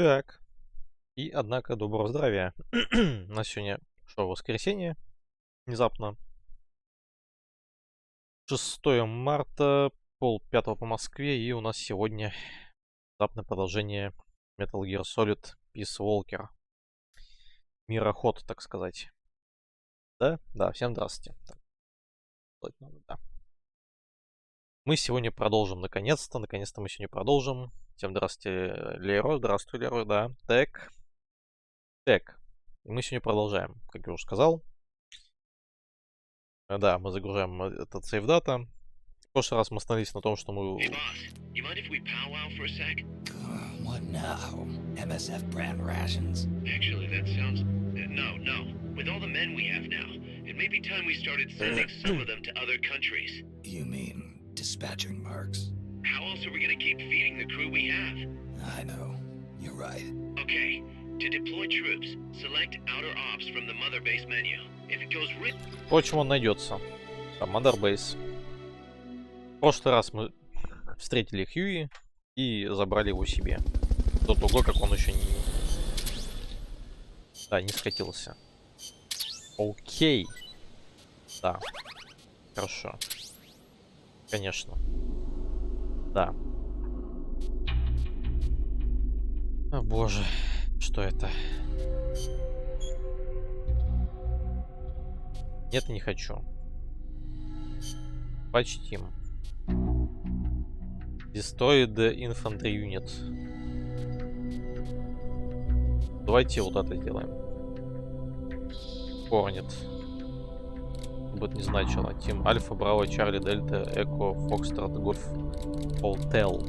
Так. И, однако, доброго здравия. У нас сегодня что, воскресенье? Внезапно. 6 марта, 4:30 по Москве. И у нас сегодня внезапное продолжение Metal Gear Solid Peace Walker. Мироход, так сказать. Да? Да, всем здравствуйте. Так, делать надо, да. Мы сегодня продолжим, наконец-то. Наконец-то мы сегодня продолжим. Всем здравствуйте, Леро. Здравствуй, Леро, да. Так. И мы сегодня продолжаем, как я уже сказал. Да, мы загружаем этот сейв дата. В прошлый раз мы остановились на том, что мы... Hey boss, you mind if we powwow for a sec? What now? MSF brand rations? Actually, that sounds... No. With all the men we have now, it may be time we started sending some of them to other countries. You mean dispatching marks? How else are we gonna keep feeding the crew we have? I know. You're right. Okay, to deploy troops, select outer ops from the mother base menu. If it goes really... Впрочем, он найдется. Там, Mother Base. В прошлый раз мы встретили Хьюи и забрали его себе. До того, как он еще не... Да, не скатился. Окей. Да. Хорошо. Конечно. Да. О боже. Что это? Нет, не хочу. Почтим. Destroy the infantry unit. Давайте вот это сделаем. Корнет. Чтобы это не значило. Тим Альфа, Браво, Чарли, Дельта, Эко, Фокстрот, Гольф, Холтел.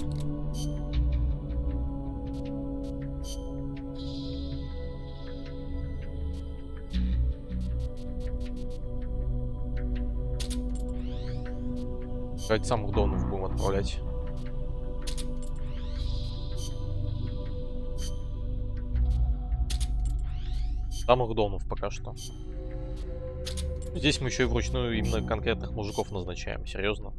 Давайте самых донов будем отправлять. Самых донов пока что. Здесь мы еще и вручную именно конкретных мужиков назначаем. Серьезно.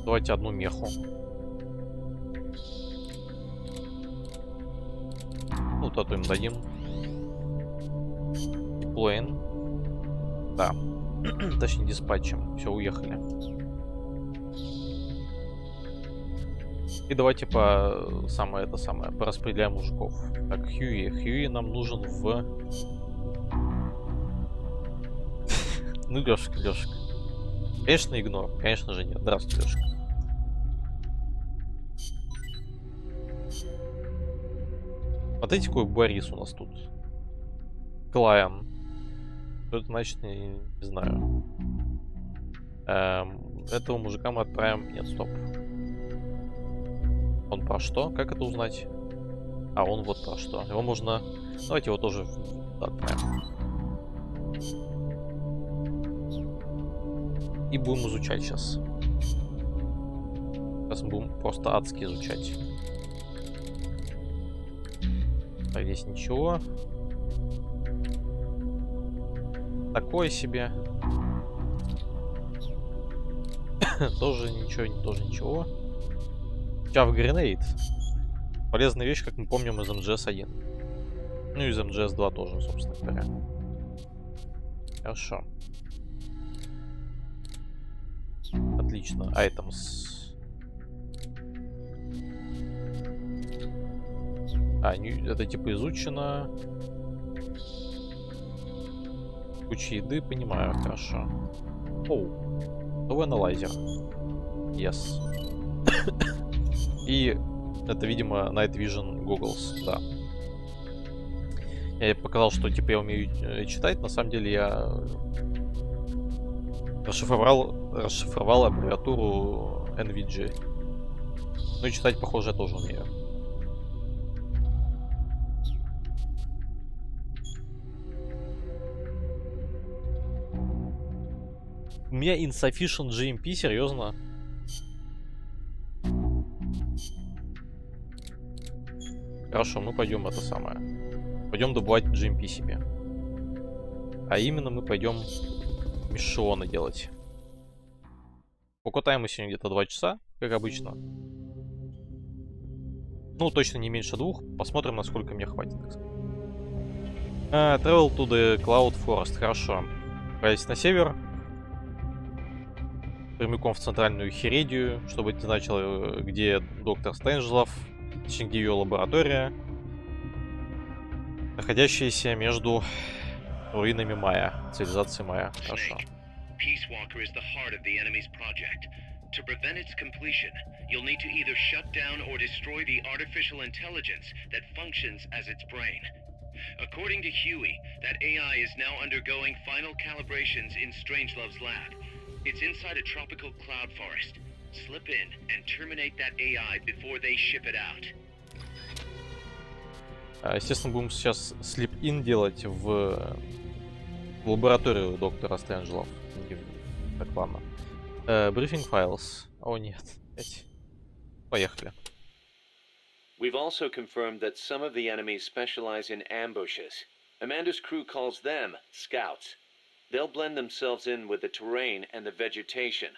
Давайте одну меху. Вот эту им дадим. Диплоин. Да. Точнее, диспатчем. Все, уехали. И давайте по распределяем мужиков. Так, Хьюи нам нужен в... Ну, Лёшка. Конечно, игнор. Конечно же нет. Здравствуй, Лёшка. Смотрите, какой Борис у нас тут. Клайан. Что это значит, не знаю. Этого мужика мы отправим... Нет, стоп. Он про что? Как это узнать? А, он вот про что. Его можно... Давайте его тоже отправим. И будем изучать сейчас. Сейчас мы будем просто адски изучать. Так, здесь ничего. Такое себе. Тоже ничего. Чав Гренейд. Полезная вещь, как мы помним, из МГС-1. Ну и из МГС-2 тоже, собственно говоря. Хорошо. Отлично. Items. Это типа изучено. Куча еды, понимаю, хорошо. Новый аналайзер. Yes. И это, видимо, Night Vision Goggles, да. Я показал, что типа я умею читать. На самом деле я расшифровал аббревиатуру NVG. Ну и читать, похоже, я тоже умею. У меня insufficient GMP, серьезно? Хорошо, мы пойдем это самое. Пойдем добывать GMP себе. А именно мы пойдем миссионы делать. Покатаем мы сегодня где-то 2 часа, как обычно. Ну, точно не меньше 2. Посмотрим, насколько мне хватит, так сказать. Travel to the Cloud Forest. Хорошо. Поедем на север. Прямиком в центральную Хередию, чтобы это значило, где доктор Стрэнджлов, точнее, где ее лаборатория, находящаяся между руинами майя, цивилизации майя. Хорошо. Snake, Peace Walker is the heart of the enemy's project. To prevent its completion, you'll need to either shut down or destroy the artificial intelligence that functions as its brain. According to Huey, that AI is now undergoing final calibrations in Strangelove's lab. It's inside a tropical cloud forest. Slip in and terminate that AI before they ship it out. Естественно, будем сейчас слип-ин делать в лабораторию доктора Стрэнджлов. Так, ладно. Briefing files. О, нет. Опять. Поехали. We've also confirmed that some of the enemies specialize in ambushes. Amanda's crew calls them scouts. They'll blend themselves in with the terrain and the vegetation.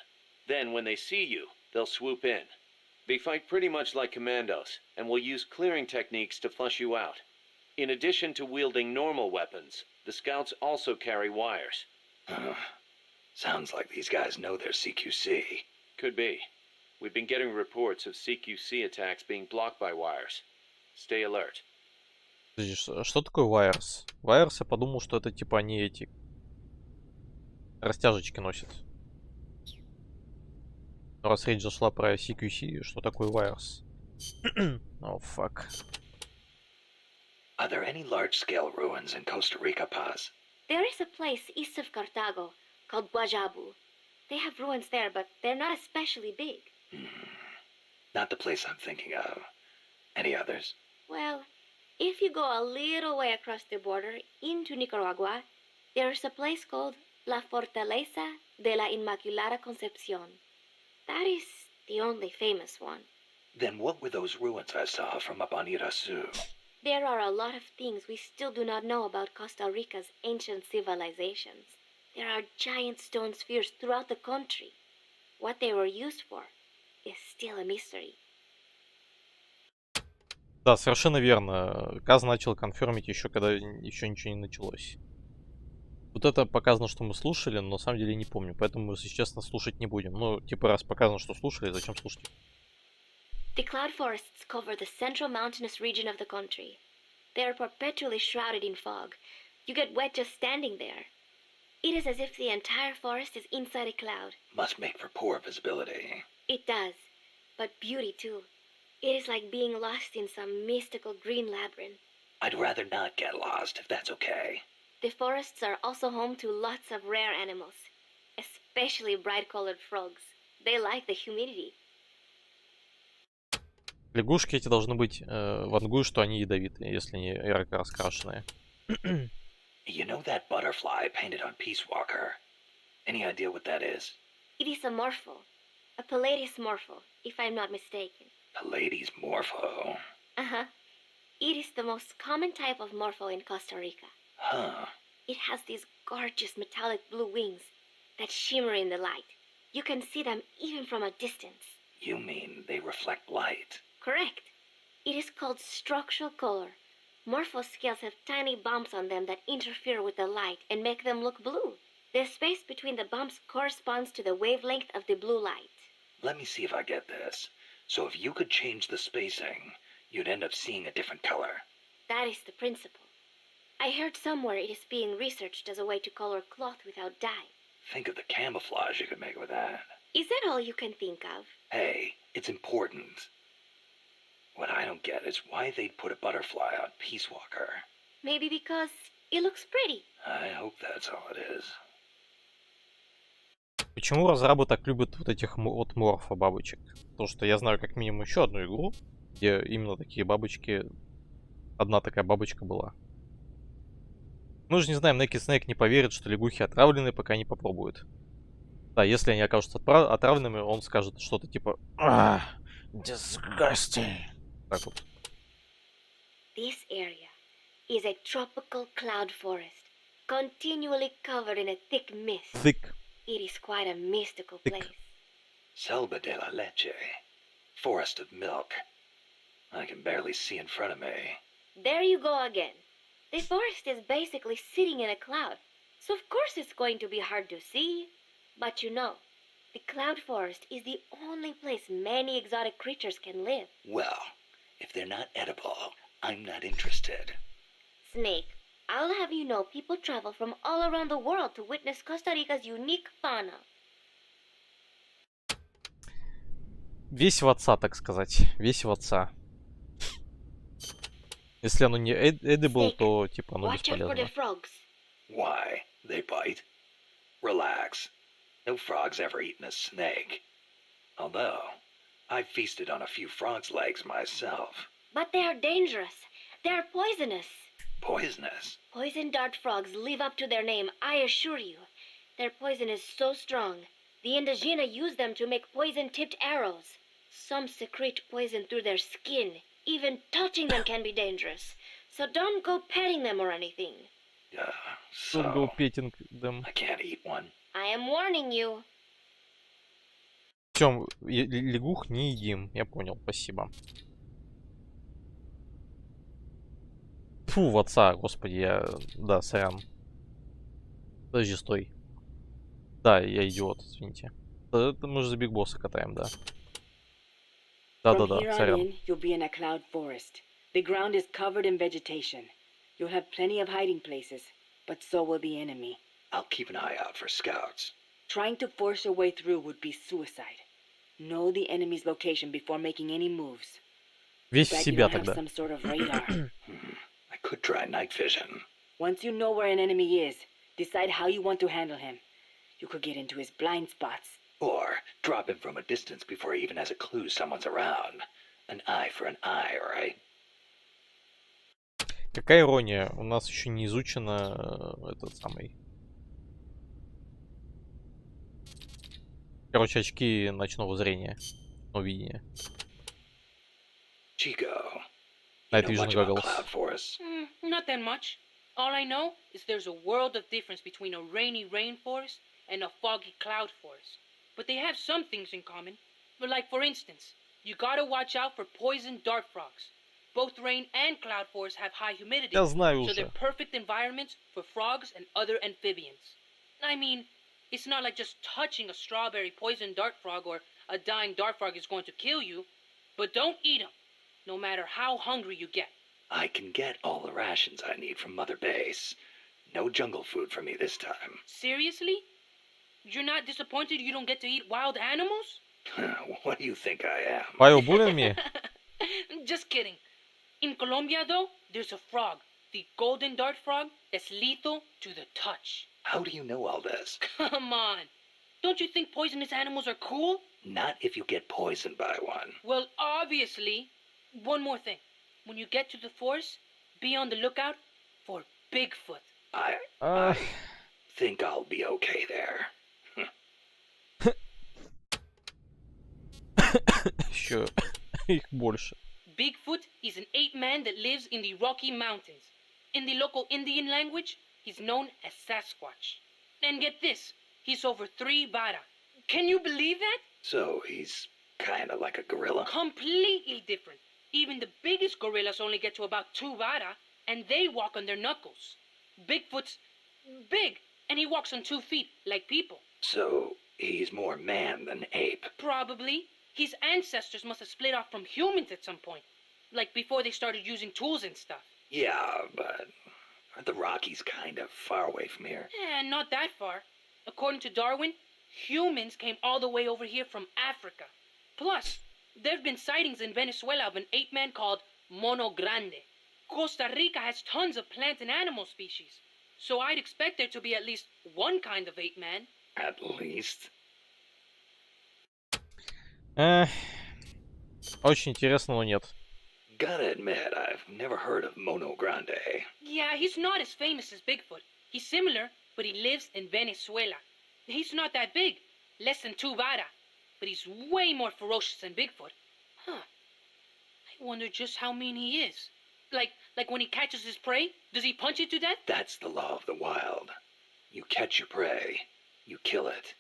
Then, when they see you, they'll swoop in. They fight pretty much like commandos, and will use clearing techniques to flush you out. In addition to wielding normal weapons, the scouts also carry wires. Sounds like these guys know their CQC. Could be. We've been getting reports of CQC attacks being blocked by wires. Stay alert. Подожди, что такое wires? Wires, я подумал, что это типа они эти растяжечки носят. Но раз речь зашла про CQC, что такое wires? Oh, fuck. Are there any large-scale ruins in Costa Rica, Paz? There is a place east of Cartago called Guajabu. They have ruins there, but they're not especially big. Not the place I'm thinking of. Any others? Well, if you go a little way across the border into Nicaragua, there's a place called La Fortaleza de la Inmaculada Concepcion. That is the only famous one. Then what were those ruins I saw from up on Irasu? There are a lot of things we still do not know about Costa Rica's ancient civilizations. There are giant stone spheres throughout the country. What they were used for is still a mystery. Да, совершенно верно. Каз начал конфермить еще когда еще ничего не началось. Вот это показано, что мы слушали, но на самом деле не помню. Поэтому мы, если честно, слушать не будем. Ну, типа, раз показано, что слушали, зачем слушать? The cloud forests cover the central mountainous region of the country. They are perpetually shrouded in fog. You get wet just standing there. It is as if the entire forest is inside a cloud. Must make for poor visibility. It does, but beauty too. It is like being lost in some mystical green labyrinth. I'd rather not get lost, if that's okay. The forests are also home to lots of rare animals, especially bright-colored frogs. They like the humidity. Лягушки эти должны быть вангую, что они ядовитые, если не ярко раскрашенные. You know that butterfly painted on Peace Walker? Any idea what that is? It is a morpho, a Palladius morpho, if I'm not mistaken. Pallades morpho. Uh-huh. It is the most common type of morpho in Costa Rica. Huh. It has these gorgeous metallic blue wings that shimmer in the light. You can see them even from a distance. You mean they reflect light? Correct. It is called structural color. Morpho scales have tiny bumps on them that interfere with the light and make them look blue. The space between the bumps corresponds to the wavelength of the blue light. Let me see if I get this. So if you could change the spacing, you'd end up seeing a different color. That is the principle. I heard somewhere it is being researched as a way to color cloth without dye. Think of the camouflage you could make with that. Is that all you can think of? Hey, it's important. What I don't get is why they'd put a butterfly on Peace Walker. Maybe because it looks pretty. I hope that's all it is. Почему разрабы так любят вот этих вот морфа бабочек? Потому что я знаю как минимум еще одну игру, где именно такие бабочки, одна такая бабочка была. Мы же не знаем, Naked Snake не поверит, что лягухи отравлены, пока не попробуют. Да, если они окажутся отравленными, он скажет что-то типа disgusting. Так вот. This area is a tropical cloud forest continually covered in a thick mist. Thick. It is quite a mystical Thick. place. Selva de la Leche. Forest of milk. I can barely see in front of me. There you go again. The forest is basically sitting in a cloud, so of course it's going to be hard to see. But you know, the cloud forest is the only place many exotic creatures can live. Well, if they're not edible, I'm not interested. Snake, I'll have you know people travel from all around the world to witness Costa Rica's unique fauna. Весь в отца, так сказать. Весь в отца. Если оно не edible, Snake, то типа оно watch out for the бесполезно. frogs. Why? They bite? Relax. No frog's ever eaten a snake. Although, I've feasted on a few frog's legs myself. But they are dangerous. They are poisonous. Poisonous? Poison dart frogs live up to their name, I assure you. Their poison is so strong. The Indígena use them to make poison-tipped arrows. Some secrete poison through their skin. Even touching them can be dangerous. So don't go petting them or anything. Don't go So, petting them. I can't eat one. I am warning you. Всё, лягух не едим. Я понял, спасибо. Фу, в отца, господи, я... Да, сорян. Подожди, стой. Да, я идиот, извините. Это мы же за Биг Босса катаем, да. From Да-да-да, here on сорян. in, you'll be in a cloud forest. The ground is covered in vegetation. You'll have plenty of hiding places, but so will the enemy. I'll keep an eye out for scouts. Trying to force your way through would be suicide. Know the enemy's location before making any moves. Весь в Bet you себя don't have тогда. some sort of radar. I could try night vision. Once you know where an enemy is, decide how you want to handle him. You could get into his blind spots. Or drop him from a distance before he even has a clue someone's around. An eye for an eye, right? Какая ирония, у нас еще не изучено этот самый... Короче, очки ночного зрения. Видения. Chico, you Night know vision much about goggles. cloud forests? Not that much. All I know is there's a world of difference between a rainy rainforest and a foggy cloud forest. But they have some things in common. But like for instance, you gotta watch out for poison dart frogs. Both rain and cloud forests have high humidity, Я знаю so they're уже. perfect environments for frogs and other amphibians. I mean, it's not like just touching a strawberry poison dart frog or a dying dart frog is going to kill you. But don't eat them, no matter how hungry you get. I can get all the rations I need from Mother Base. No jungle food for me this time. Seriously? You're not disappointed you don't get to eat wild animals? What do you think I am? Павел Буренми? Just kidding. In Colombia, though, there's a frog, the golden dart frog, that's lethal to the touch. How do you know all this? Come on. Don't you think poisonous animals are cool? Not if you get poisoned by one. Well, obviously. One more thing. When you get to the forest, be on the lookout for Bigfoot. I think I'll be okay there. Еще их больше. Bigfoot is an ape man that lives in the Rocky Mountains. In the local Indian language, he's known as Sasquatch. And get this, he's over 3 vara. Can you believe that? So he's kinda like a gorilla? Completely different. Even the biggest gorillas only get to about 2 vara, and they walk on their knuckles. Bigfoot's big, and he walks on 2 feet, like people. So he's more man than ape. Probably. His ancestors must have split off from humans at some point. Like before they started using tools and stuff. Yeah, but aren't the Rockies kind of far away from here? Not that far. According to Darwin, humans came all the way over here from Africa. Plus, there have been sightings in Venezuela of an ape man called Mono Grande. Costa Rica has tons of plant and animal species. So I'd expect there to be at least one kind of ape man. At least. Очень интересно, но нет. Gotta admit, I've never heard of Mono Grande. Yeah, he's not as famous as Bigfoot. He's similar, but he lives in Venezuela. He's not that big, less than 2 vara, but he's way more ferocious than Bigfoot. Huh. I wonder just how mean he is. Like when he catches his prey, does he punch it to death? That's the law of the wild. You catch your prey, you kill it,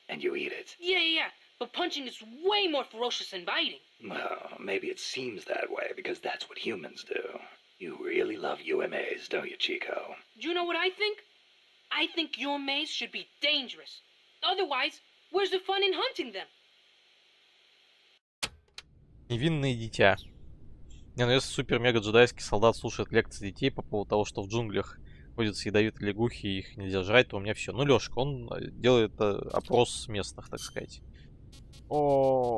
and you eat it. Yeah. But punching is way more ferocious than biting. Well, maybe it seems that way because that's what humans do. You really love UMAs, don't you, Chico? Do you know what I think? I think your maze should be dangerous. Otherwise, where's the fun in hunting them? Невинное дитя. Не, ну если супер-мега-джедайский солдат слушает лекции детей по поводу того, что в джунглях водятся ядовитые лягухи и их нельзя жрать, то у меня все. Ну, Лёшка, он делает опрос местных, так сказать. Ну,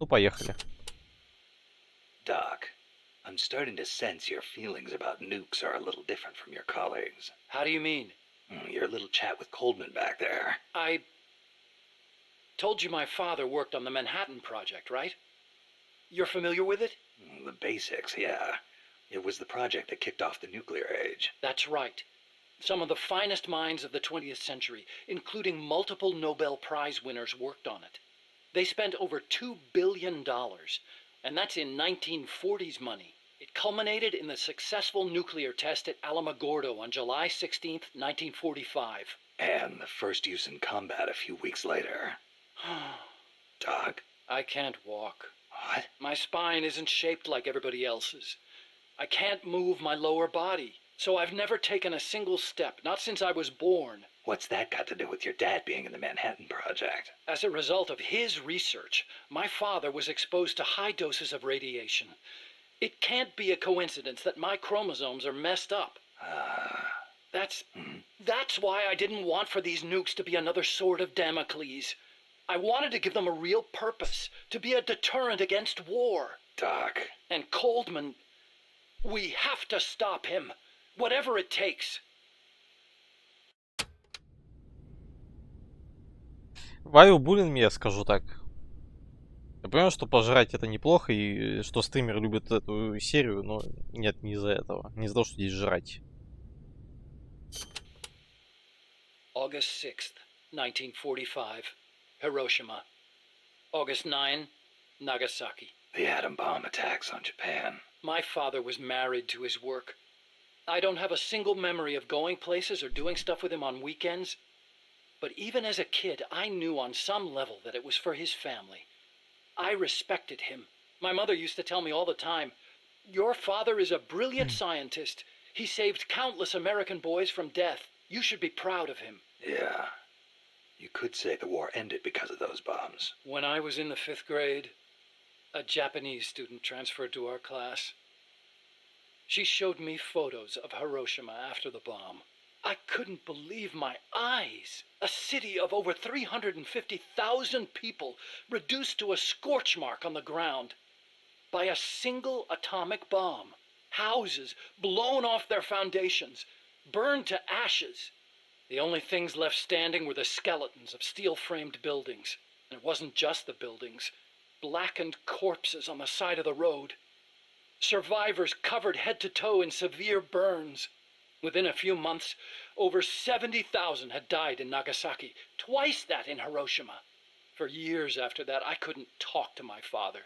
поехали. Doc, I'm starting to sense your feelings about nukes are a little different from your colleagues. How do you mean? Your little chat with Coldman back there. I told you my father worked on the Manhattan Project, right? You're familiar with it? The basics, yeah. It was the project that kicked off the nuclear age. That's right. Some of the finest minds of the 20th century, including multiple Nobel Prize winners, worked on it. They spent over $2 billion, and that's in 1940s money. It culminated in the successful nuclear test at Alamogordo on July 16th, 1945. And the first use in combat a few weeks later. Doc? I can't walk. What? My spine isn't shaped like everybody else's. I can't move my lower body, so I've never taken a single step, not since I was born. What's that got to do with your dad being in the Manhattan Project? As a result of his research, my father was exposed to high doses of radiation. It can't be a coincidence that my chromosomes are messed up. That's why I didn't want for these nukes to be another sword of Damocles. I wanted to give them a real purpose, to be a deterrent against war. Doc. And Coldman, we have to stop him, whatever it takes. Вайо-буллинг, я скажу так. Я понимаю, что пожрать это неплохо, и что стример любит эту серию, но нет, не из-за этого. Не из-за того, что здесь жрать. August 6th, 1945, Hiroshima. August 9, Nagasaki. The atom bomb attacks on Japan. My father was married to his work. I don't have a single memory of going places or doing stuff with him on weekends. But even as a kid, I knew on some level that it was for his family. I respected him. My mother used to tell me all the time, "Your father is a brilliant scientist. He saved countless American boys from death. You should be proud of him." Yeah. You could say the war ended because of those bombs. When I was in the 5th grade, a Japanese student transferred to our class. She showed me photos of Hiroshima after the bomb. I couldn't believe my eyes. A city of over 350,000 people reduced to a scorch mark on the ground by a single atomic bomb. Houses blown off their foundations, burned to ashes. The only things left standing were the skeletons of steel-framed buildings. And it wasn't just the buildings. Blackened corpses on the side of the road. Survivors covered head to toe in severe burns. Within a few months, over 70,000 had died in Nagasaki, twice that in Hiroshima. For years after that, I couldn't talk to my father.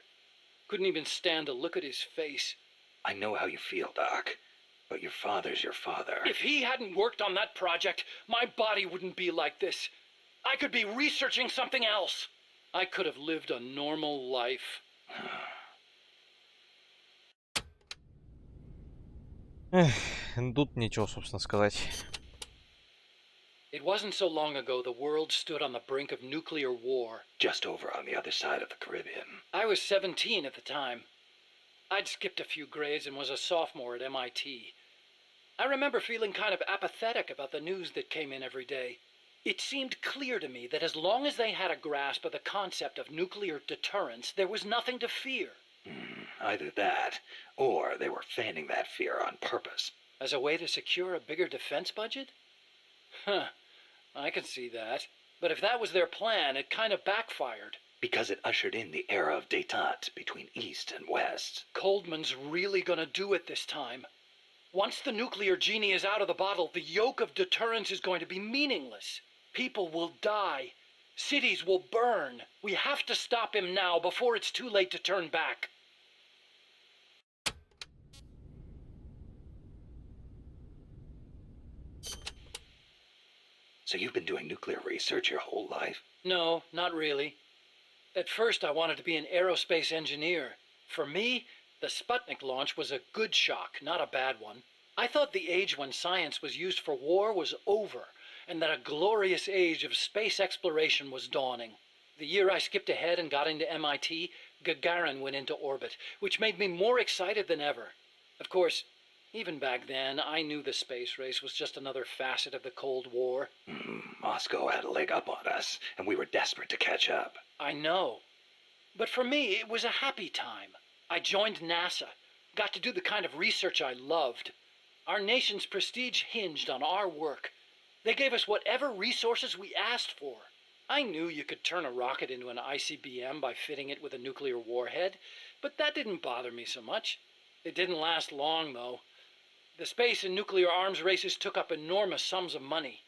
Couldn't even stand to look at his face. I know how you feel, Doc. But your father's your father. If he hadn't worked on that project, my body wouldn't be like this. I could be researching something else. I could have lived a normal life. Тут нечего, собственно, сказать. It wasn't so long ago the world stood on the brink of nuclear war. Just over on the other side of the Caribbean. I was 17 at the time. I'd skipped a few grades and was a sophomore at MIT. I remember feeling kind of apathetic about the news that came in every day. It seemed clear to me that as long as they had a grasp of the concept of nuclear deterrence, there was nothing to fear. Either that, or they were fanning that fear on purpose. As a way to secure a bigger defense budget? I can see that. But if that was their plan, it kind of backfired. Because it ushered in the era of détente between East and West. Coldman's really gonna do it this time. Once the nuclear genie is out of the bottle, the yoke of deterrence is going to be meaningless. People will die. Cities will burn. We have to stop him now before it's too late to turn back. So you've been doing nuclear research your whole life? No, not really. At first, I wanted to be an aerospace engineer. For me, the Sputnik launch was a good shock, not a bad one. I thought the age when science was used for war was over, and that a glorious age of space exploration was dawning. The year I skipped ahead and got into MIT, Gagarin went into orbit, which made me more excited than ever. Of course, even back then, I knew the space race was just another facet of the Cold War. Moscow had a leg up on us, and we were desperate to catch up. I know. But for me, it was a happy time. I joined NASA, got to do the kind of research I loved. Our nation's prestige hinged on our work. They gave us whatever resources we asked for. I knew you could turn a rocket into an ICBM by fitting it with a nuclear warhead, but that didn't bother me so much. It didn't last long, though. The space and nuclear arms races took up enormous sums of money.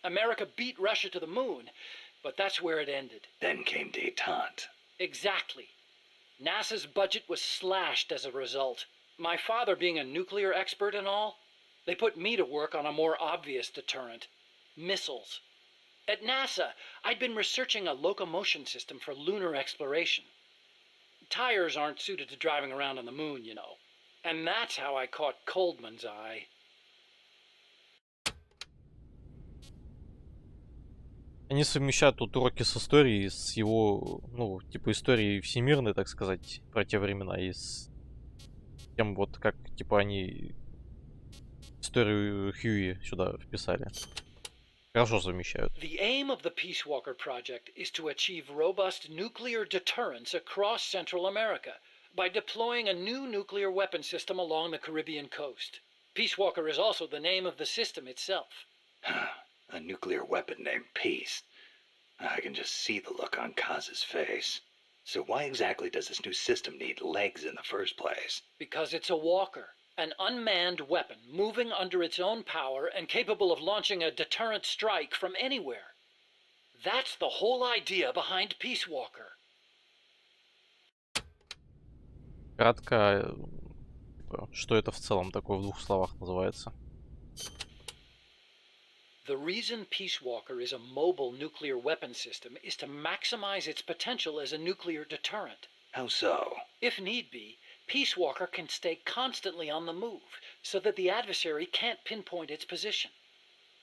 America beat Russia to the moon, but that's where it ended. Then came détente. Exactly. NASA's budget was slashed as a result. My father being a nuclear expert and all, they put me to work on a more obvious deterrent: missiles. At NASA, I'd been researching a locomotion system for lunar exploration. Tires aren't suited to driving around on the moon, you know. And that's how I caught Coldman's eye. Они совмещают тут уроки с историей, с его, ну, типа истории всемирной, так сказать, про те времена, и с тем вот как, типа, они историю Хьюи сюда вписали. Хорошо совмещают. The aim of the Peace Walker project is to achieve robust nuclear deterrence across Central America by deploying a new nuclear weapon system along the Caribbean coast. Peace Walker is also the name of the system itself. A nuclear weapon named Peace. I can just see the look on Kaz's face. So why exactly does this new system need legs in the first place? Because it's a walker, an unmanned weapon moving under its own power and capable of launching a deterrent strike from anywhere. That's the whole idea behind Peace Walker. Кратко, типа, что это в целом такое в двух словах называется? The reason Peace Walker is a mobile nuclear weapon system is to maximize its potential as a nuclear deterrent. How so? If need be, Peace Walker can stay constantly on the move so that the adversary can't pinpoint its position.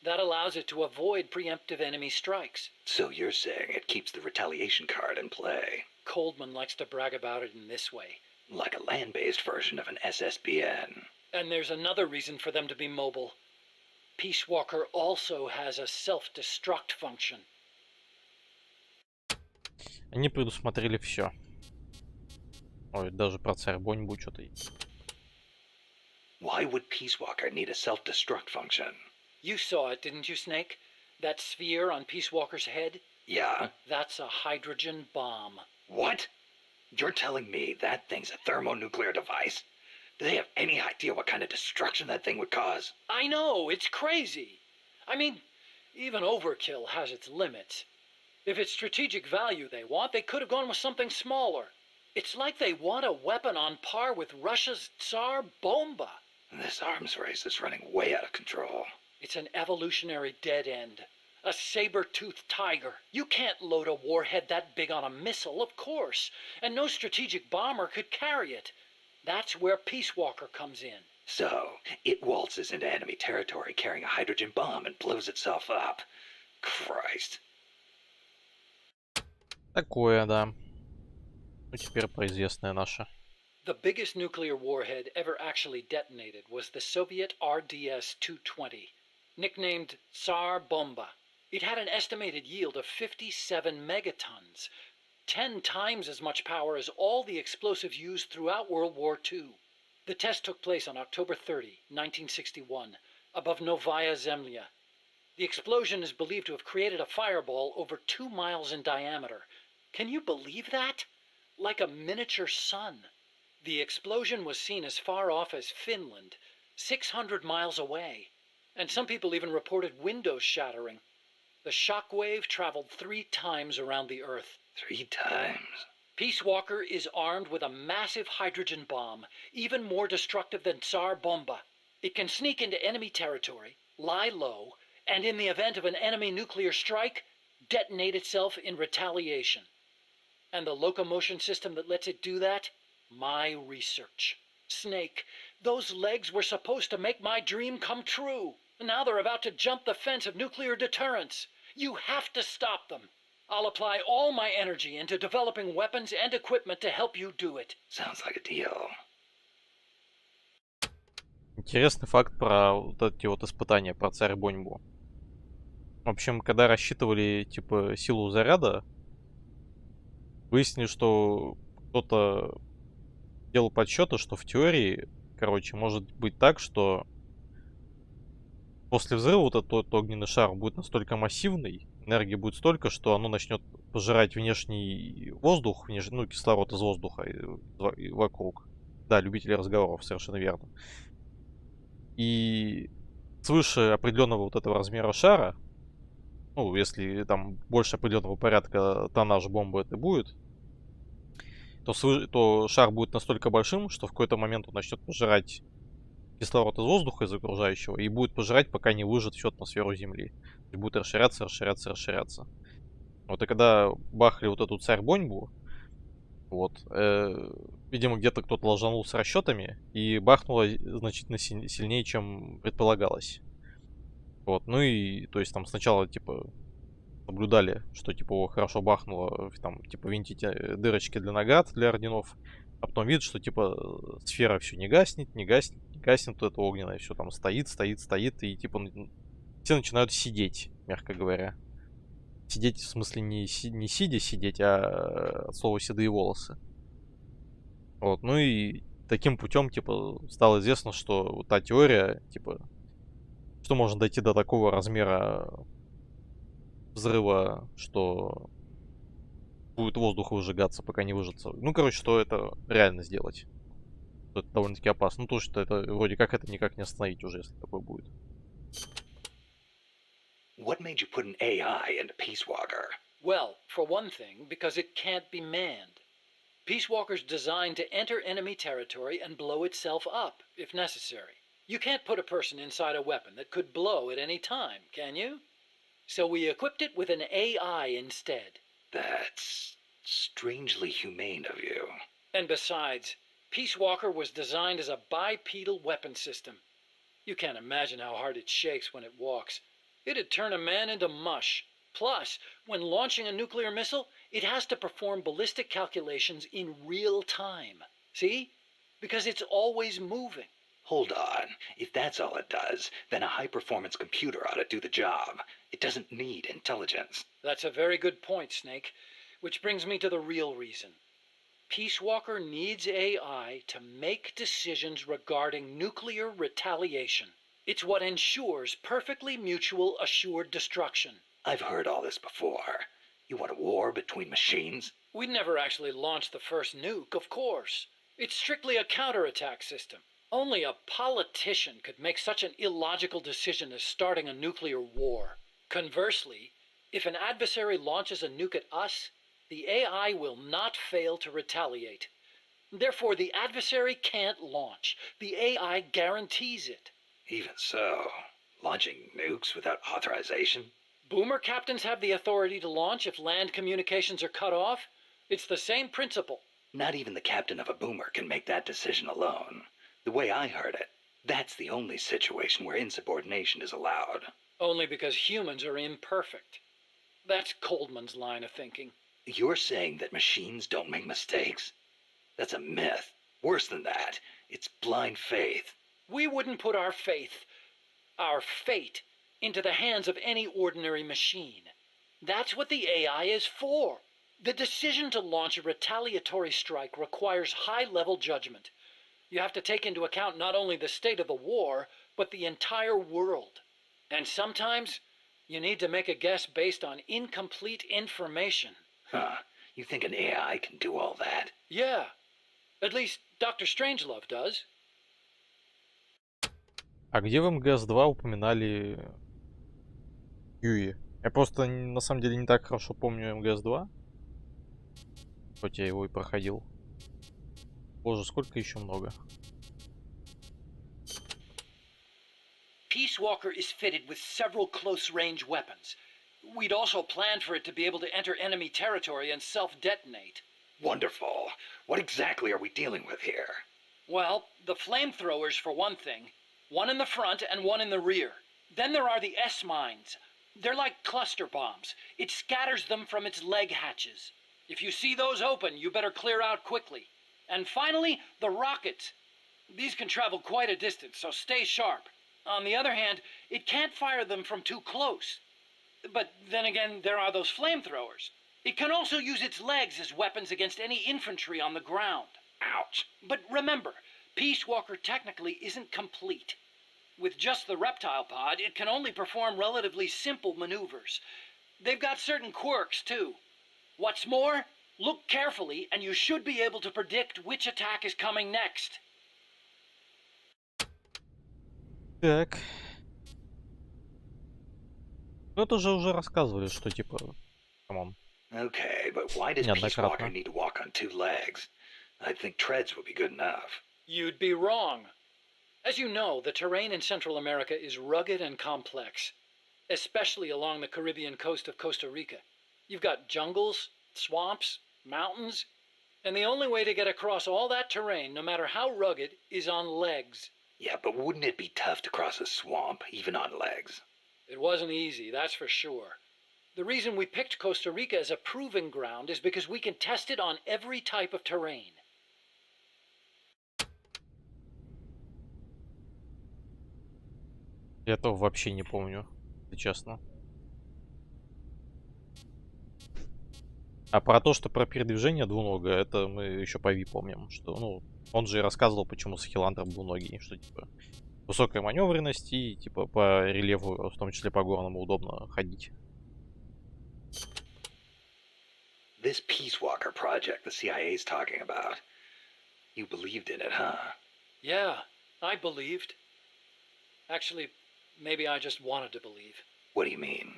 That allows it to avoid preemptive enemy strikes. So you're saying it keeps the retaliation card in play? Coldman likes to brag about it in this way. Like a land-based version of an SSBN. And there's another reason for them to be mobile. Peace Walker also has a self-destruct function. Они предусмотрели все. Ой, даже про царь Бонь будет что-то. Why would Peace Walker need a self-destruct function? You saw it, didn't you, Snake? That sphere on Peace Walker's head? Yeah? That's a hydrogen bomb. What? You're telling me that thing's a thermonuclear device? Do they have any idea what kind of destruction that thing would cause? I know, it's crazy. I mean, even overkill has its limits. If it's strategic value they want, they could have gone with something smaller. It's like they want a weapon on par with Russia's Tsar Bomba. This arms race is running way out of control. It's an evolutionary dead end. A saber-toothed tiger. You can't load a warhead that big on a missile, of course. And no strategic bomber could carry it. That's where Peace Walker comes in. So, it waltzes into enemy territory carrying a hydrogen bomb and blows itself up. Christ. Такое, да. Ну, теперь про известное наше. The biggest nuclear warhead ever actually detonated was the Soviet RDS-220, nicknamed Tsar Bomba. It had an estimated yield of 57 megatons, 10 times as much power as all the explosives used throughout World War II. The test took place on October 30, 1961, above Novaya Zemlya. The explosion is believed to have created a fireball over 2 miles in diameter. Can you believe that? Like a miniature sun. The explosion was seen as far off as Finland, 600 miles away, and some people even reported windows shattering. The shock wave traveled 3 times around the Earth. 3 times? Peace Walker is armed with a massive hydrogen bomb, even more destructive than Tsar Bomba. It can sneak into enemy territory, lie low, and in the event of an enemy nuclear strike, detonate itself in retaliation. And the locomotion system that lets it do that? My research. Snake, those legs were supposed to make my dream come true. Now they're about to jump the fence of nuclear deterrence. You have to stop them. I'll apply all my energy into developing weapons and equipment to help you do it. Sounds like a deal. Интересный факт про вот эти вот испытания, про царь Боньбу. В общем, когда рассчитывали, типа, силу заряда, выяснили, что кто-то делал подсчеты, что в теории, короче, может быть так, что после взрыва вот этот огненный шар будет настолько массивный, энергии будет столько, что оно начнет пожирать внешний воздух, ну, кислород из воздуха и вокруг. Да, любители разговоров, совершенно верно. И свыше определенного вот этого размера шара, ну, если там больше определенного порядка тоннаж бомбы это будет, то шар будет настолько большим, что в какой-то момент он начнет пожирать кислород из воздуха, из окружающего, и будет пожирать, пока не выжжет всю атмосферу Земли. То есть будет расширяться, расширяться, расширяться. Вот и когда бахали вот эту царь Боньбу, вот, видимо, где-то кто-то ложанул с расчетами, и бахнуло значительно сильнее, чем предполагалось. Вот, ну и, то есть там сначала, типа, наблюдали, что, типа, хорошо бахнуло, там, типа, винтите дырочки для наград, для орденов, а потом видят, что, типа, сфера все не гаснет, не гаснет, не гаснет, вот это огненное все там стоит, и, типа, все начинают сидеть, мягко говоря. Сидеть, в смысле, не сидя сидеть, а от слова седые волосы. Вот, ну и таким путем, типа, стало известно, что вот та теория, типа, что можно дойти до такого размера взрыва, что будет воздух выжигаться, пока не выжжется. Ну, короче, что это реально сделать. Что это довольно-таки опасно. Ну, то, что это вроде как это никак не остановить уже, если такое будет. What made you put an AI into Peace Walker? Well, for one thing, because it can't be manned. Peace Walker's designed to enter enemy territory and blow itself up, if necessary. You can't put a person inside a weapon that could blow at any time, can you? So we equipped it with an AI instead. That's strangely humane of you. And besides, Peace Walker was designed as a bipedal weapon system. You can't imagine how hard it shakes when it walks. It'd turn a man into mush. Plus, when launching a nuclear missile, it has to perform ballistic calculations in real time. See? Because it's always moving. Hold on. If that's all it does, then a high-performance computer ought to do the job. It doesn't need intelligence. That's a very good point, Snake. Which brings me to the real reason. Peace Walker needs AI to make decisions regarding nuclear retaliation. It's what ensures perfectly mutual assured destruction. I've heard all this before. You want a war between machines? We'd never actually launched the first nuke, of course. It's strictly a counterattack system. Only a politician could make such an illogical decision as starting a nuclear war. Conversely, if an adversary launches a nuke at us, the AI will not fail to retaliate. Therefore, the adversary can't launch. The AI guarantees it. Even so, launching nukes without authorization? Boomer captains have the authority to launch if land communications are cut off. It's the same principle. Not even the captain of a boomer can make that decision alone. The way I heard it, that's the only situation where insubordination is allowed. Only because humans are imperfect. That's Coldman's line of thinking. You're saying that machines don't make mistakes? That's a myth. Worse than that, it's blind faith. We wouldn't put our faith, our fate, into the hands of any ordinary machine. That's what the AI is for. The decision to launch a retaliatory strike requires high-level judgment. You have to take into account not only the state of the war, but the entire world. And sometimes, you need to make a guess based on incomplete information. Huh. You think an AI can do all that? Yeah. At least Dr. Strangelove does. А где в МГС-2 упоминали Юи? Я просто, на самом деле, не так хорошо помню МГС-2. Хоть я его и проходил. Боже, сколько еще много. Peace Walker is fitted with several close-range weapons. We'd also planned for it to be able to enter enemy territory and self-detonate. Wonderful. What exactly are we dealing with here? Well, the flamethrowers for one thing. One in the front and one in the rear. Then there are the S-mines. They're like cluster bombs. It scatters them from its leg hatches. If you see those open, you better clear out quickly. And finally, the rockets. These can travel quite a distance, so stay sharp. On the other hand, it can't fire them from too close. But then again, there are those flamethrowers. It can also use its legs as weapons against any infantry on the ground. Ouch. But remember, Peace Walker technically isn't complete. With just the reptile pod, it can only perform relatively simple maneuvers. They've got certain quirks, too. What's more, look carefully, and you should be able to predict which attack is coming next. Так. Ну, это же уже рассказывали, что типа, камон, Okay, but why does Peace Walker неоднократно. need to walk on two legs? I think treads would be good enough. You'd be wrong. As you know, the terrain in Central America is rugged and complex, especially along the Caribbean coast of Costa Rica. You've got jungles, swamps, mountains, and the only way to get across all that terrain, no matter how rugged, is on legs. Yeah, but wouldn't it be tough to cross a swamp, even on legs? It wasn't easy, that's for sure. The reason we picked Costa Rica as a proving ground is because we can test it on every type of terrain. Я этого вообще не помню, если честно. А про то, что про передвижение двуногое, это мы еще по Ви помним, что, ну, он же и рассказывал, почему Сахилантр двуногий, что, типа, высокая маневренность и, типа, по рельефу, в том числе по горному, удобно ходить. This Peace Walker project the CIA's talking about. You believed in it, huh? Yeah, I believed. Actually, maybe I just wanted to believe. What do you mean?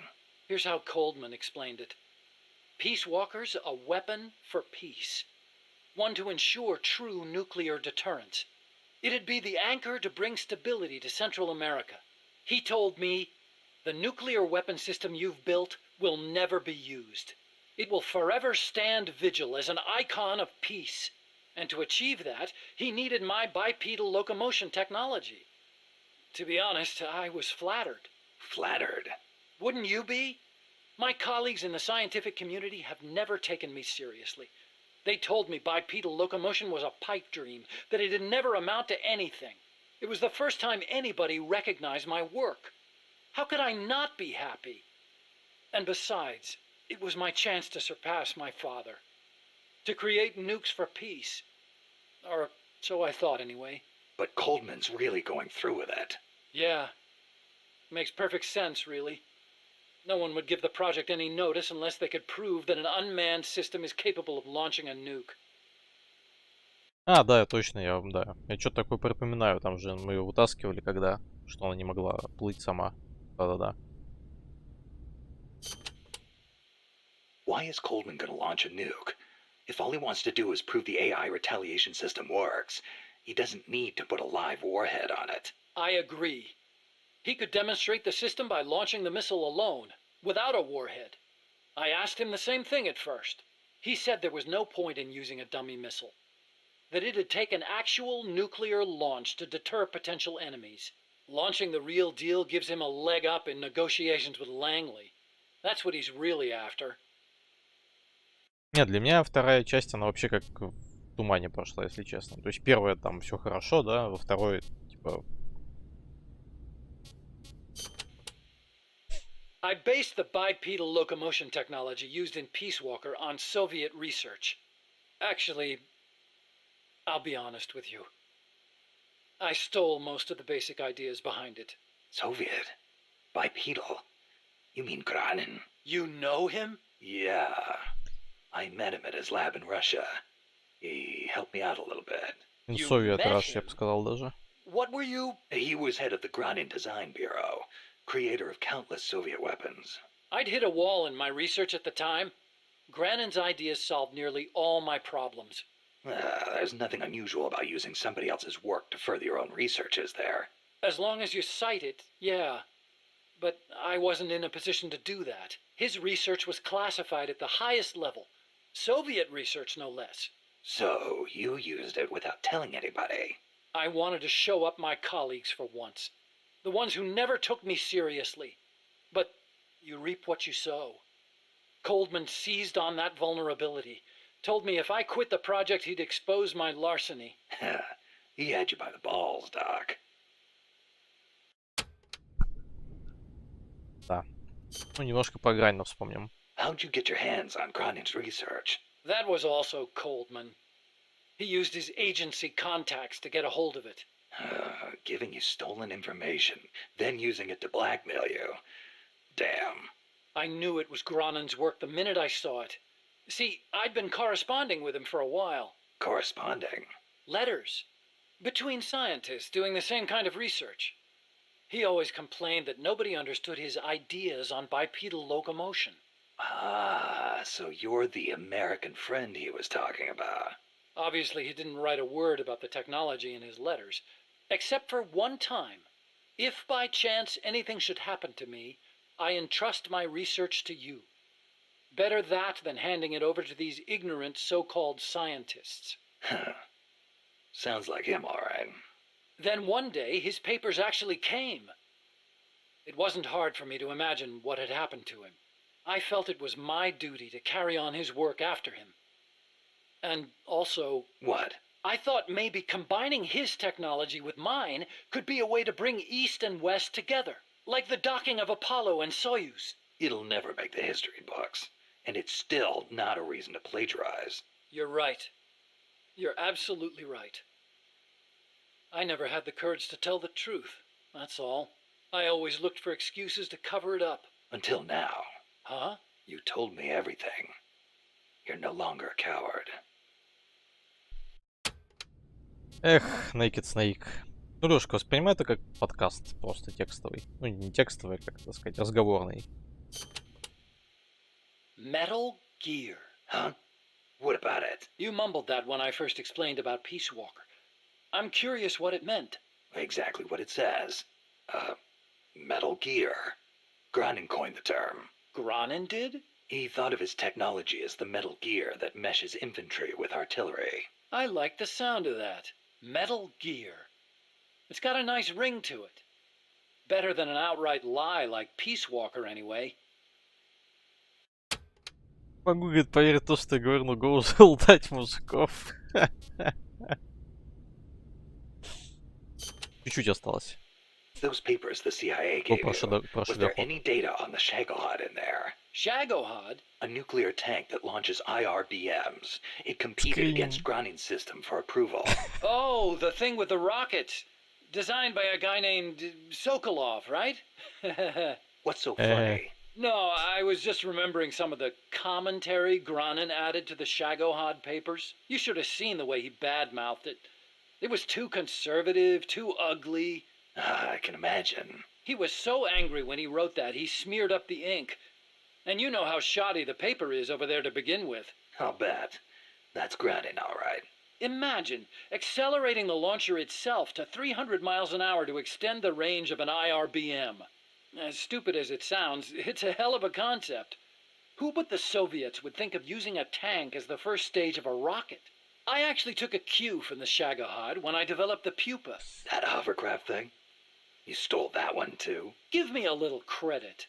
Here's how Coldman explained it. Peace Walker's a weapon for peace. One to ensure true nuclear deterrence. It'd be the anchor to bring stability to Central America. He told me, the nuclear weapon system you've built will never be used. It will forever stand vigil as an icon of peace. And to achieve that, he needed my bipedal locomotion technology. To be honest, I was flattered. Flattered? Wouldn't you be? My colleagues in the scientific community have never taken me seriously. They told me bipedal locomotion was a pipe dream, that it'd never amount to anything. It was the first time anybody recognized my work. How could I not be happy? And besides, it was my chance to surpass my father. To create nukes for peace. Or so I thought anyway. But Coldman's really going through with it. Yeah. Makes perfect sense, really. No one would give the project any notice unless they could prove that an unmanned system is capable of launching a nuke. А, да, точно, да. Я что-то такое припоминаю, там же мы ее вытаскивали, когда, что она не могла плыть сама. Да-да-да. Why is Coldman gonna launch a nuke? If all he wants to do is prove the AI retaliation system works, he doesn't need to put a live warhead on it. I agree. He could demonstrate the system by launching the missile alone, without a warhead. I asked him the same thing at first. He said there was no point in using a dummy missile. That it'd take an actual nuclear launch to deter potential enemies. Launching the real deal gives him a leg up in negotiations with Langley. That's what he's really after. Нет, для меня вторая часть, она вообще как в тумане прошла, если честно. То есть первая там все хорошо, да, во второй, типа... I based the bipedal locomotion technology used in Peace Walker on Soviet research. Actually, I'll be honest with you. I stole most of the basic ideas behind it. Soviet? Bipedal? You mean Granin? You know him? Yeah. I met him at his lab in Russia. He helped me out a little bit. Совет Rush, я бы сказал даже. What were you? He was head of the Granin Design Bureau, creator of countless Soviet weapons. I'd hit a wall in my research at the time. Granin's ideas solved nearly all my problems. There's nothing unusual about using somebody else's work to further your own research, is there? As long as you cite it, yeah. But I wasn't in a position to do that. His research was classified at the highest level. Soviet research, no less. So you used it without telling anybody. I wanted to show up my colleagues for once. The ones who never took me seriously. But you reap what you sow. Coldman seized on that vulnerability. Told me if I quit the project, he'd expose my larceny. He had you by the balls, Doc. Да. Ну, немножко про Грайна вспомним. How'd you get your hands on Gronin's research? That was also Coldman. He used his agency contacts to get a hold of it. Giving you stolen information, then using it to blackmail you. Damn. I knew it was Gronin's work the minute I saw it. See, I'd been corresponding with him for a while. Corresponding? Letters. Between scientists doing the same kind of research. He always complained that nobody understood his ideas on bipedal locomotion. Ah, so you're the American friend he was talking about. Obviously, he didn't write a word about the technology in his letters, except for one time. If by chance anything should happen to me, I entrust my research to you. Better that than handing it over to these ignorant so-called scientists. Sounds like him, all right. Then one day, his papers actually came. It wasn't hard for me to imagine what had happened to him. I felt it was my duty to carry on his work after him. And also... What? I thought maybe combining his technology with mine could be a way to bring East and West together, like the docking of Apollo and Soyuz. It'll never make the history books, and it's still not a reason to plagiarize. You're right. You're absolutely right. I never had the courage to tell the truth, that's all. I always looked for excuses to cover it up. Until now. Huh? You told me everything. You're no longer a coward. Эх, Naked Snake. Ну, Лёшка, воспринимай это как подкаст, просто текстовый. Ну, не текстовый, как это сказать, разговорный. Metal Gear. Huh? What about it? You mumbled that when I first explained about Peace Walker. I'm curious what it meant. Exactly what it says. Metal Gear. Gronin coined the term. Gronin did? He thought of his technology as the metal gear that meshes infantry with artillery. I like the sound of that. Metal Gear. It's got a nice ring to it. Better than an outright lie like Peace Walker, anyway. Могу, говорит, поверить в то, что я говорю, но голос лутать мужиков. Чуть-чуть осталось. Those papers the CIA gave you, was прошлый there доход. any data on the Shagohod in there? Shagohod? A nuclear tank that launches IRBMs. It competed against Gronin's system for approval. Oh, the thing with the rockets. Designed by a guy named Sokolov, right? What's so funny? No, I was just remembering some of the commentary Gronin added to the Shagohod papers. You should have seen the way he badmouthed it. It was too conservative, too ugly. I can imagine. He was so angry when he wrote that, he smeared up the ink. And you know how shoddy the paper is over there to begin with. I'll bet. That's Gronin, all right. Imagine accelerating the launcher itself to 300 miles an hour to extend the range of an IRBM. As stupid as it sounds, it's a hell of a concept. Who but the Soviets would think of using a tank as the first stage of a rocket? I actually took a cue from the Shagohod when I developed the Pupa. That hovercraft thing? You stole that one, too? Give me a little credit.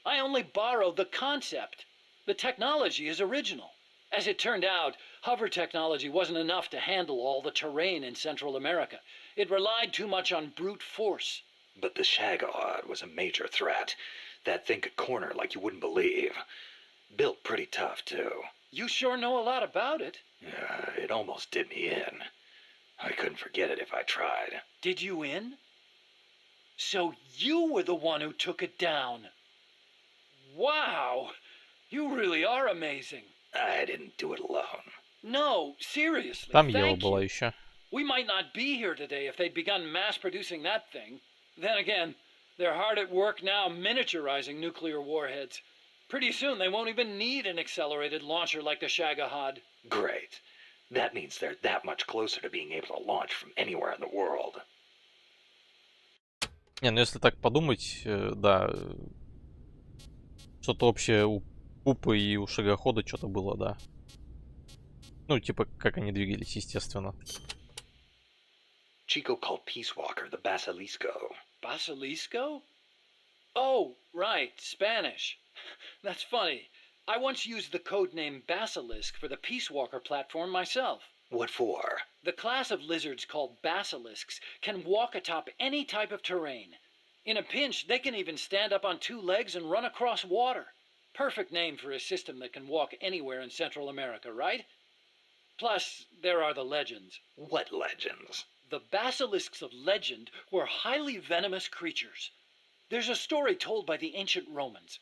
I only borrowed the concept. The technology is original. As it turned out, hover technology wasn't enough to handle all the terrain in Central America. It relied too much on brute force. But the Shagohod was a major threat. That thing could corner like you wouldn't believe. Built pretty tough, too. You sure know a lot about it. Yeah, it almost did me in. I couldn't forget it if I tried. Did you in? So you were the one who took it down. Wow! You really are amazing. I didn't do it alone. No, seriously, Там Ева thank была you. еще. We might not be here today if they'd begun mass-producing that thing. Then again, they're hard at work now miniaturizing nuclear warheads. Pretty soon they won't even need an accelerated launcher like the Shagohod. Great. That means they're that much closer to being able to launch from anywhere in the world. Не, ну если так подумать, да, что-то общее у Пупы и у Шагохода что-то было, да. Ну, типа, как они двигались, естественно. Chico called Peace Walker the Basilisco. Basilisco? Oh, right, Spanish. That's funny. I once used the codename Basilisk for the Peace Walker platform myself. What for? The class of lizards called basilisks can walk atop any type of terrain. In a pinch, they can even stand up on two legs and run across water. Perfect name for a system that can walk anywhere in Central America, right? Plus, there are the legends. What legends? The basilisks of legend were highly venomous creatures. There's a story told by the ancient Romans.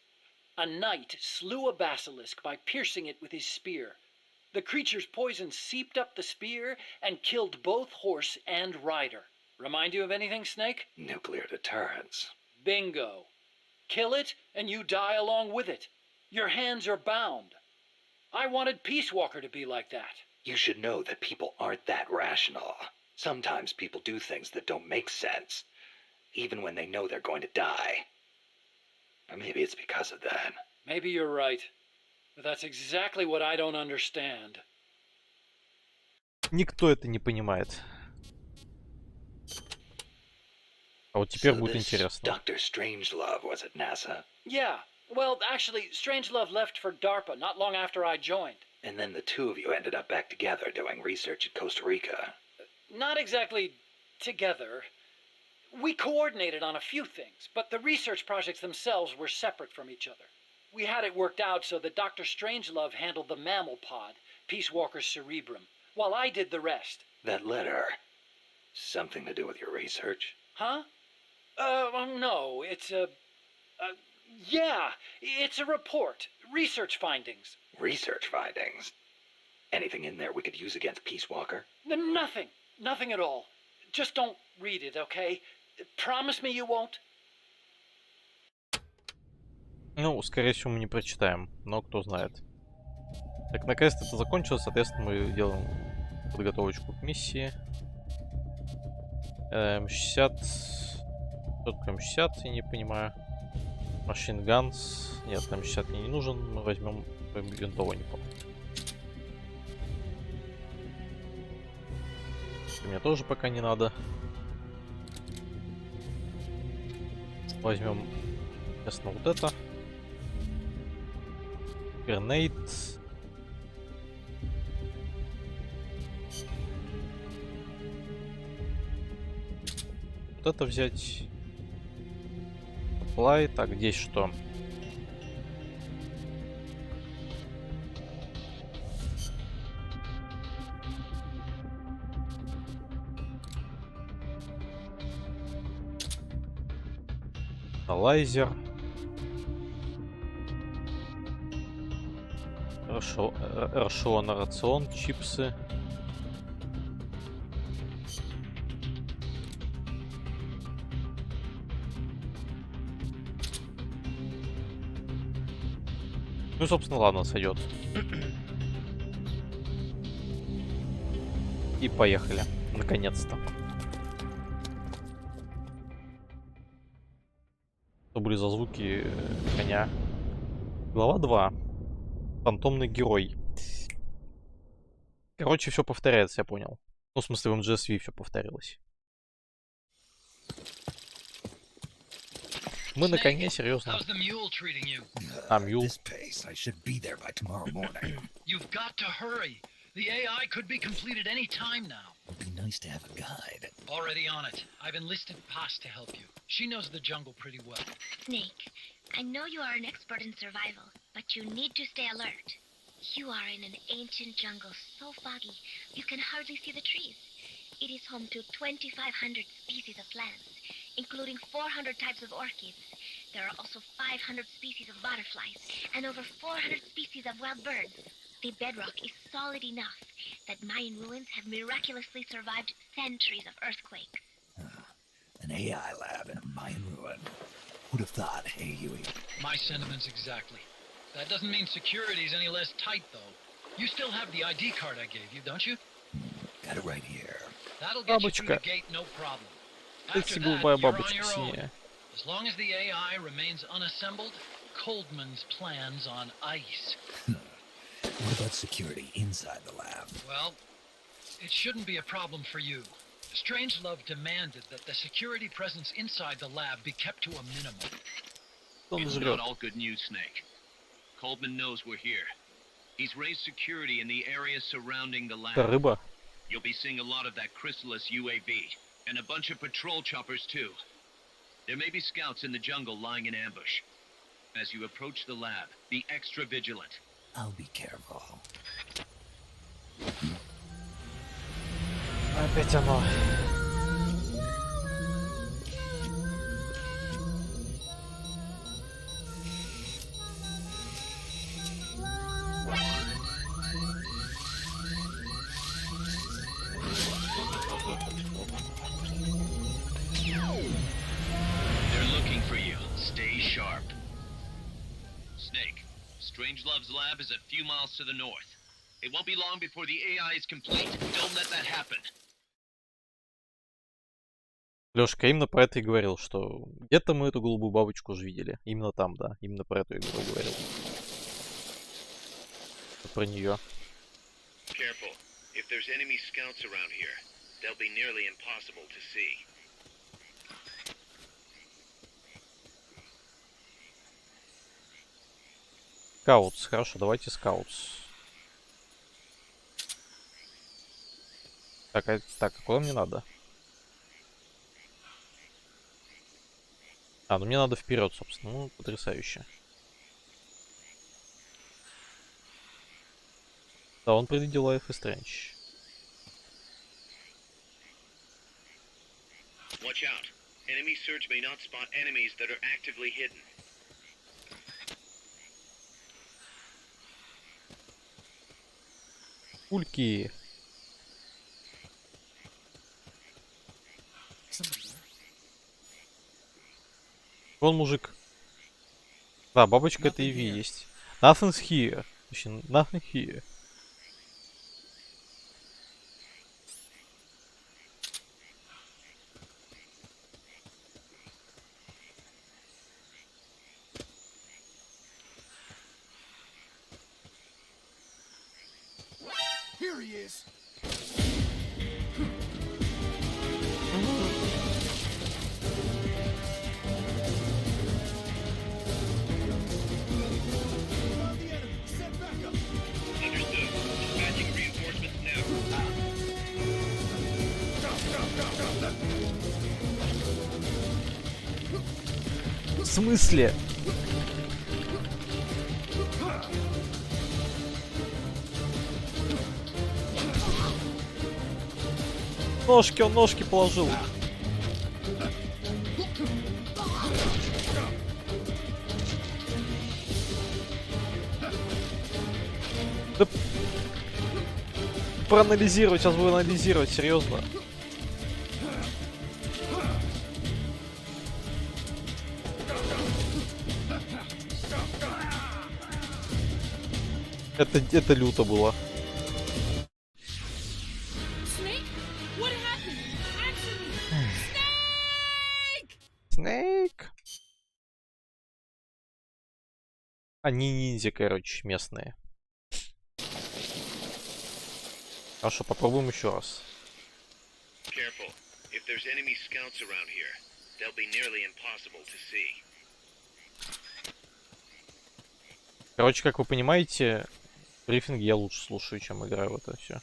A knight slew a basilisk by piercing it with his spear. The creature's poison seeped up the spear and killed both horse and rider. Remind you of anything, Snake? Nuclear deterrence. Bingo. Kill it, and you die along with it. Your hands are bound. I wanted Peace Walker to be like that. You should know that people aren't that rational. Sometimes people do things that don't make sense, even when they know they're going to die. Or maybe it's because of that. Maybe you're right. But that's exactly what I don't understand. Никто это не понимает. А вот теперь So будет this интересно. Dr. Strangelove was at NASA, Yeah, well, actually, Strangelove left for DARPA not long after I joined. and then the two of you ended up back together doing research at Costa Rica. Not exactly together. We coordinated on a few things, but the research projects themselves were separate from each other. We had it worked out so that Dr. Strangelove handled the mammal pod, Peace Walker's cerebrum, while I did the rest. That letter, something to do with your research? Huh? No, it's yeah, it's a report. Research findings. Research findings? Anything in there we could use against Peace Walker? Nothing. Nothing at all. Just don't read it, okay? Promise me you won't? Ну, скорее всего, мы не прочитаем, но кто знает. Так, наконец-то это закончилось, соответственно, мы делаем подготовочку к миссии. М60... Что такое М60, я не понимаю. Machine Guns. Нет, М60 мне не нужен, мы возьмем винтовочку. Мне тоже пока не надо. Возьмем, естественно, вот это. Гренейд. Вот это взять. Apply. Так, здесь что? Лайзер. Рашион, рацион, чипсы. Ну, собственно, ладно, сойдет. И поехали. Наконец-то. Что были за звуки коня? Глава 2. Фантомный герой. Короче, все повторяется, я понял. Ну, в смысле, в MGSV все повторилось. Мы на коне, серьезно. How's the mule treating you? А, мюл. This pace, I should be there by tomorrow morning. You've got to hurry. The AI could be completed any time now. It'd be nice to have a guide. Already on it. I've enlisted Paz to help you. She knows the jungle pretty well. Snake, I know you are an expert in survival, but you need to stay alert. You are in an ancient jungle so foggy you can hardly see the trees. It is home to 2,500 species of plants, including 400 types of orchids. There are also 500 species of butterflies and over 400 species of wild birds. The bedrock is solid enough that Mayan ruins have miraculously survived centuries of earthquakes. An AI lab in a Mayan ruin. Who'd have thought, hey, Huey? My sentiments exactly. That doesn't mean security's any less tight, though. You still have the ID card I gave you, don't you? Got it right here. That'll get you through Бабочка. the gate, no problem. After that, голубая you're on бабочка your own. синяя. As long as the AI remains unassembled, Coldman's plans on ice. What about security inside the lab? Well, it shouldn't be a problem for you. Strangelove demanded that the security presence inside the lab be kept to a minimum. Он It's жрет. not all good news, Snake. Coldman knows we're here. He's raised security in the area surrounding the Это lab. рыба. You'll be seeing a lot of that Chrysalis UAV, and a bunch of patrol choppers too. There may be scouts in the jungle lying in ambush. As you approach the lab, be extra vigilant. I'll be careful. Опять оно. They're looking for you. Stay sharp. Snake, Strangelove's lab is a few miles to the north. It won't be long before the AI is complete. Don't let that happen. Лёшка, именно про это и говорил, что где-то мы эту голубую бабочку уже видели. Именно там, да. Именно про эту игру говорил. Про нее. Careful. If there's enemy scouts around here, they'll be nearly impossible to see. Скаутс. Хорошо, давайте скаутс. Так, так, а куда мне надо? А, ну мне надо вперед, собственно. Ну, потрясающе. Да, он предвидел Life is Strange. Watch out. Enemy search may not spot enemies that are actively hidden. Пульки. Вон мужик. Да, бабочка это EV есть. Nothing's here. Точнее, nothing here. Here he is. Found the enemy. Send backup. Understood. Dispatching reinforcements now. В смысле? Ножки, он ножки положил. Да... Проанализировать, сейчас буду анализировать, серьезно. Это люто было. Snake? What happened? Answer me! Снейк. Они ниндзя, короче, местные. Хорошо, попробуем еще раз. Careful. If there's enemy scouts around here, they'll be nearly impossible to see. Короче, как вы понимаете, брифинги я лучше слушаю, чем играю в это все.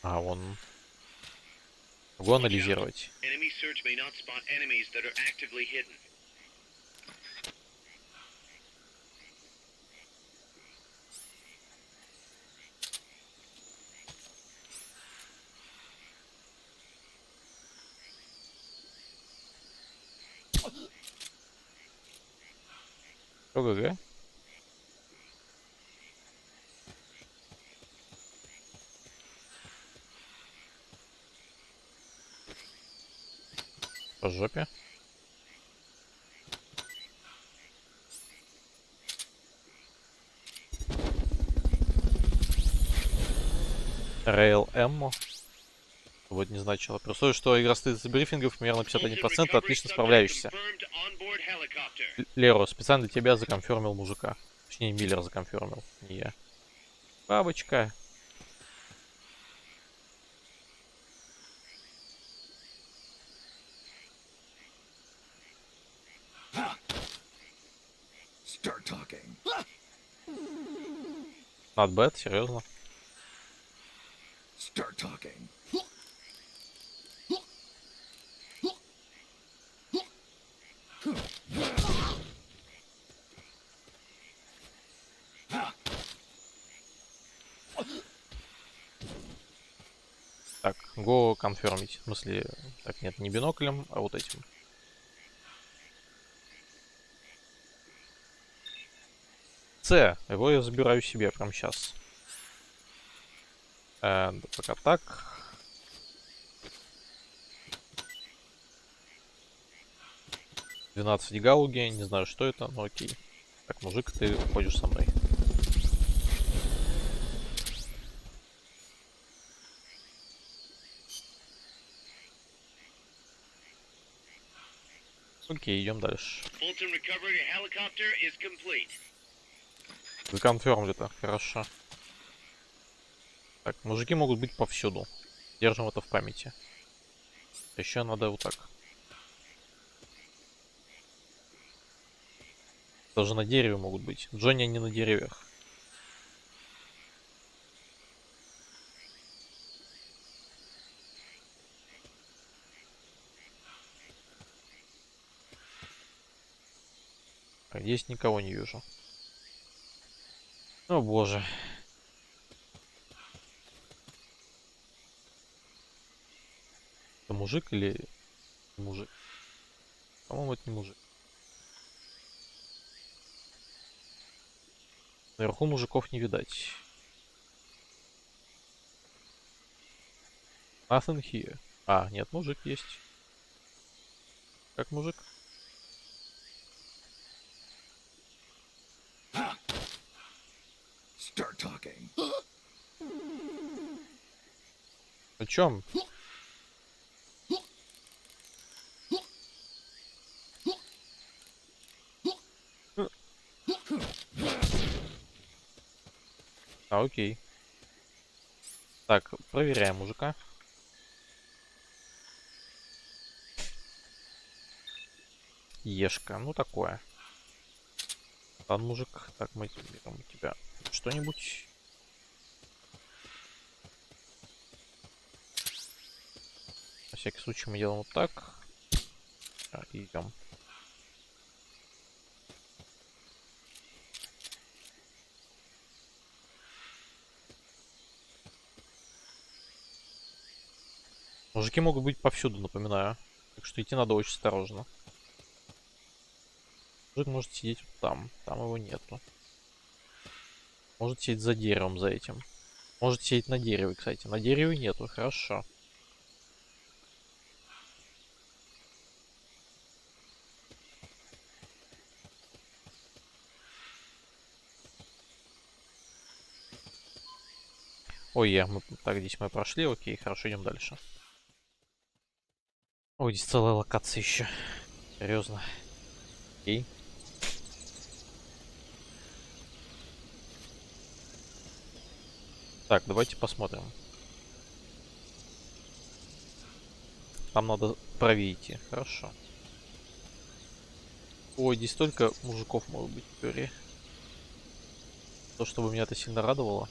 А, вон. Могу анализировать. Enemy search may not spot enemies that are actively hidden. ОГГ. По жопе. Rail Ammo. Вот не значило. При условии, что игра стоит из брифингов, примерно 51%, отлично справляешься. Леро, специально для тебя законфермил мужика. Точнее, Миллер законфермил, не я. Бабочка. Start talking. Not bad, серьезно. Start talking. Так, го конфермить. В смысле, так, нет, не биноклем, а вот этим. С, его я забираю себе прямо сейчас. Да, пока так. $12 галуги, не знаю, что это, но окей. Так, мужик, ты ходишь со мной. Окей, идем дальше. Fulton Recovery helicopter is complete. Законфермлито, хорошо. Так, мужики могут быть повсюду. Держим это в памяти. Еще надо вот так. Даже на дереве могут быть. Джонни они на деревьях. А здесь никого не вижу. О боже. Это мужик или мужик? По-моему, это не мужик. Наверху мужиков не видать. Nothing here. А, нет, мужик есть. Как мужик? Start talking. О чем? А, окей. Так, проверяем мужика. Ешка, ну такое. Там мужик. Так, мы берем у тебя что-нибудь. На всякий случай мы делаем вот так. И идем. Мужики могут быть повсюду, напоминаю. Так что идти надо очень осторожно. Мужик может сидеть вот там. Там его нету. Может сидеть за деревом, за этим. Может сидеть на дереве, кстати. На дереве нету, хорошо. Ой, так, здесь мы прошли, окей, хорошо, идем дальше. Ой, здесь целая локация еще. Серьезно. Окей. Так, давайте посмотрим. Там надо правее идти, хорошо. Ой, здесь столько мужиков может быть в теории. То, чтобы меня это сильно радовало.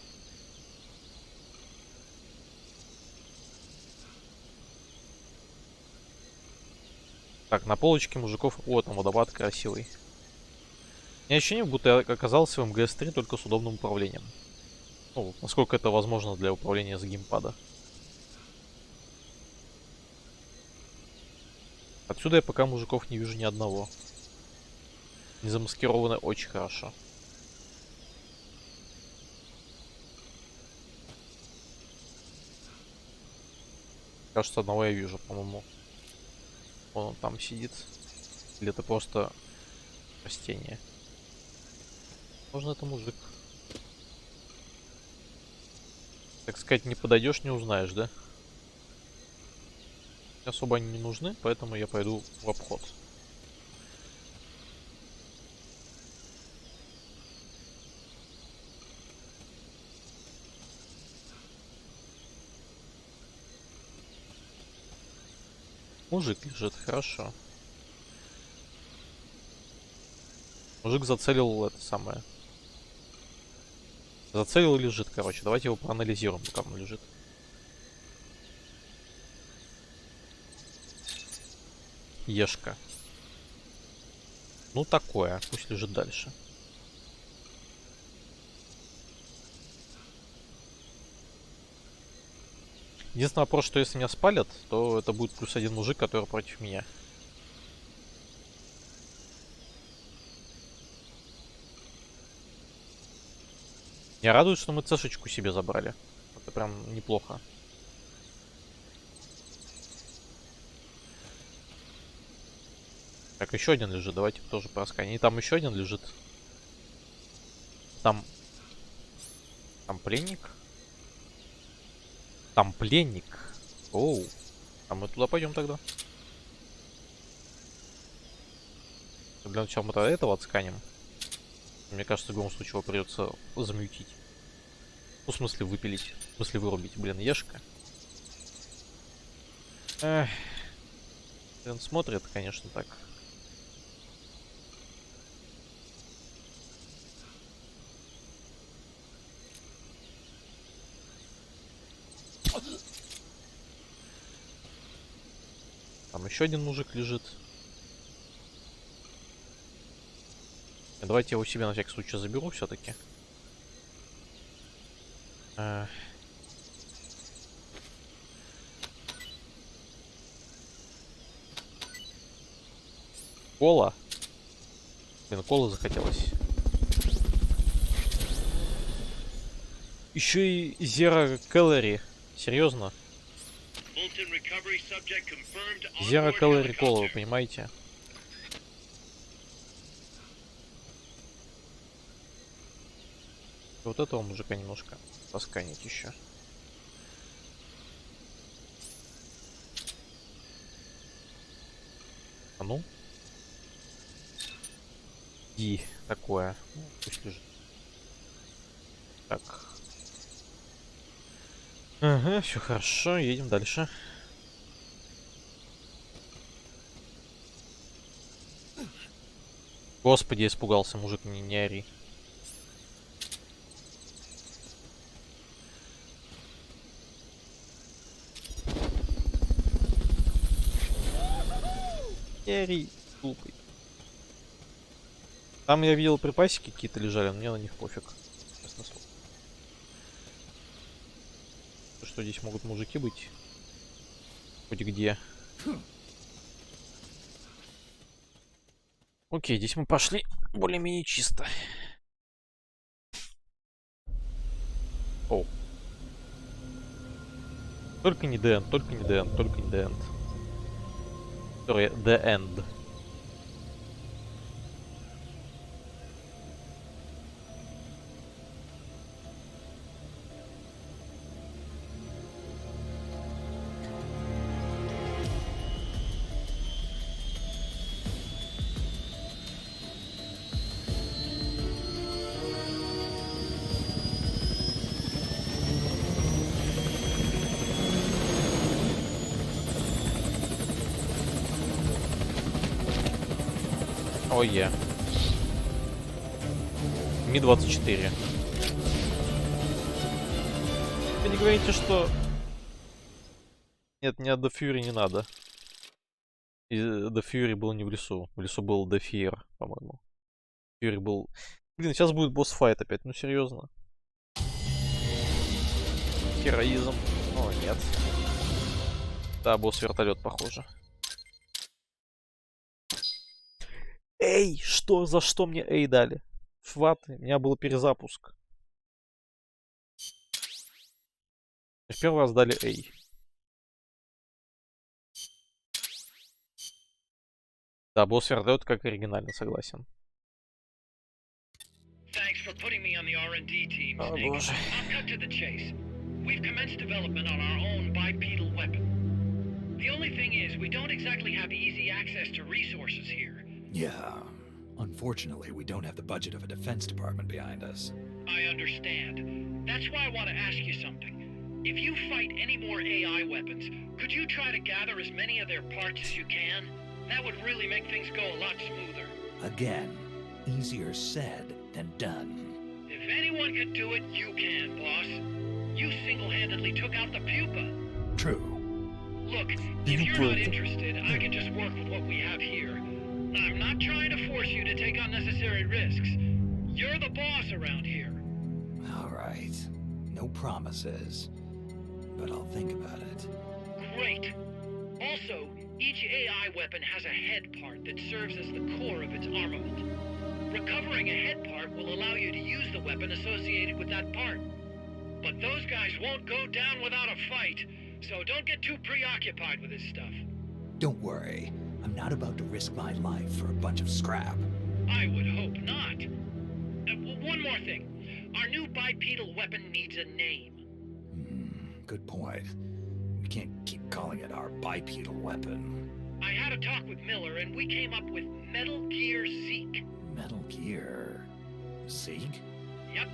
Так, на полочке мужиков... О, там водопад красивый. У меня ощущение, будто я оказался в МГС-3 только с удобным управлением. Ну, насколько это возможно для управления с геймпада. Отсюда я пока мужиков не вижу ни одного. Не замаскированы очень хорошо. Кажется, одного я вижу, по-моему. Он там сидит. Или это просто растение? Можно это мужик. Так сказать, не подойдешь, не узнаешь, да? Особо они не нужны, поэтому я пойду в обход. Мужик лежит, хорошо. Мужик зацелил это самое. Зацелил и лежит, короче. Давайте его проанализируем, пока он лежит. Ешка. Ну такое, пусть лежит дальше. Единственный вопрос, что если меня спалят, то это будет плюс один мужик, который против меня. Меня радует, что мы цешечку себе забрали. Это прям неплохо. Так, еще один лежит. Давайте тоже просканим. И там еще один лежит. Там пленник. Там пленник. Оу. А мы туда пойдем тогда. Для начала мы тогда этого отсканим. Мне кажется, в любом случае его придется замьютить. Ну, в смысле выпилить. В смысле вырубить. Блин, ешка. Эх. Он смотрит, конечно, так. Там еще один мужик лежит. Давайте я его себе на всякий случай заберу все-таки. Кола. Блин, колы захотелось. Еще и Zero Calorie. Серьезно? Zero Calorie кола, вы понимаете? Вот этого мужика немножко посканить еще. А ну? И такое. Ну, пусть лежит. Так. Ага, все хорошо, едем дальше. Господи, испугался, мужик, не ори. Не ори, глупый. Там я видел припасики какие-то лежали, но мне на них пофиг. Честно слово. Что здесь могут мужики быть? Хоть где. Окей, здесь мы пошли более-менее чисто. О. Только не The End, только не The End, только не The End. Sorry, The End. Ой, я. Ми-24. Вы не говорите, что... Нет, мне The Fury не надо. И The Fury был не в лесу. В лесу был The Fear, по-моему. Fury был... Блин, сейчас будет босс-файт опять. Ну, серьезно. Героизм. О, нет. Да, босс-вертолёт, похоже. Эй, что? За что мне эй дали? Сваты, у меня был перезапуск. В первый раз дали эй. Да, босс вертолёт как оригинально, согласен. О, боже. We've commenced development on our own bipedal weapon. The only thing is, we don't exactly have easy access to resources here. Yeah. Unfortunately, we don't have the budget of a defense department behind us. I understand. That's why I want to ask you something. If you fight any more AI weapons, could you try to gather as many of their parts as you can? That would really make things go a lot smoother. Again, easier said than done. If anyone could do it, you can, boss. You single-handedly took out the pupa. True. Look, if you're not interested, I can just work with what we have here. I'm not trying to force you to take unnecessary risks. You're the boss around here. All right. No promises. But I'll think about it. Great. Also, each AI weapon has a head part that serves as the core of its armament. Recovering a head part will allow you to use the weapon associated with that part. But those guys won't go down without a fight, so don't get too preoccupied with this stuff. Don't worry. I'm not about to risk my life for a bunch of scrap. I would hope not. One more thing. Our new bipedal weapon needs a name. Good point. We can't keep calling it our bipedal weapon. I had a talk with Miller, and we came up with Metal Gear Zeke. Metal Gear... Zeke? Yep.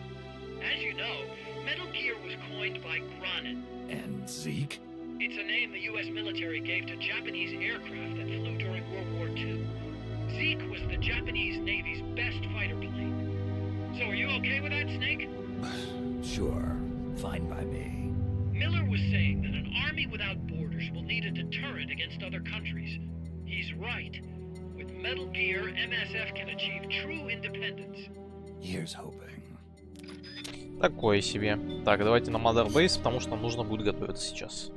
As you know, Metal Gear was coined by Granin. And Zeke? It's a name the U.S. military gave to Japanese aircraft that flew during World War II. Zeke was the Japanese Navy's best fighter plane. So are you okay with that, Snake? Sure. Fine by me. Miller was saying that an army without borders will need a deterrent against other countries. He's right. With Metal Gear, MSF can achieve true independence. Here's hoping. Такое себе. Так, давайте на Mother Base, потому что нам нужно будет готовиться сейчас.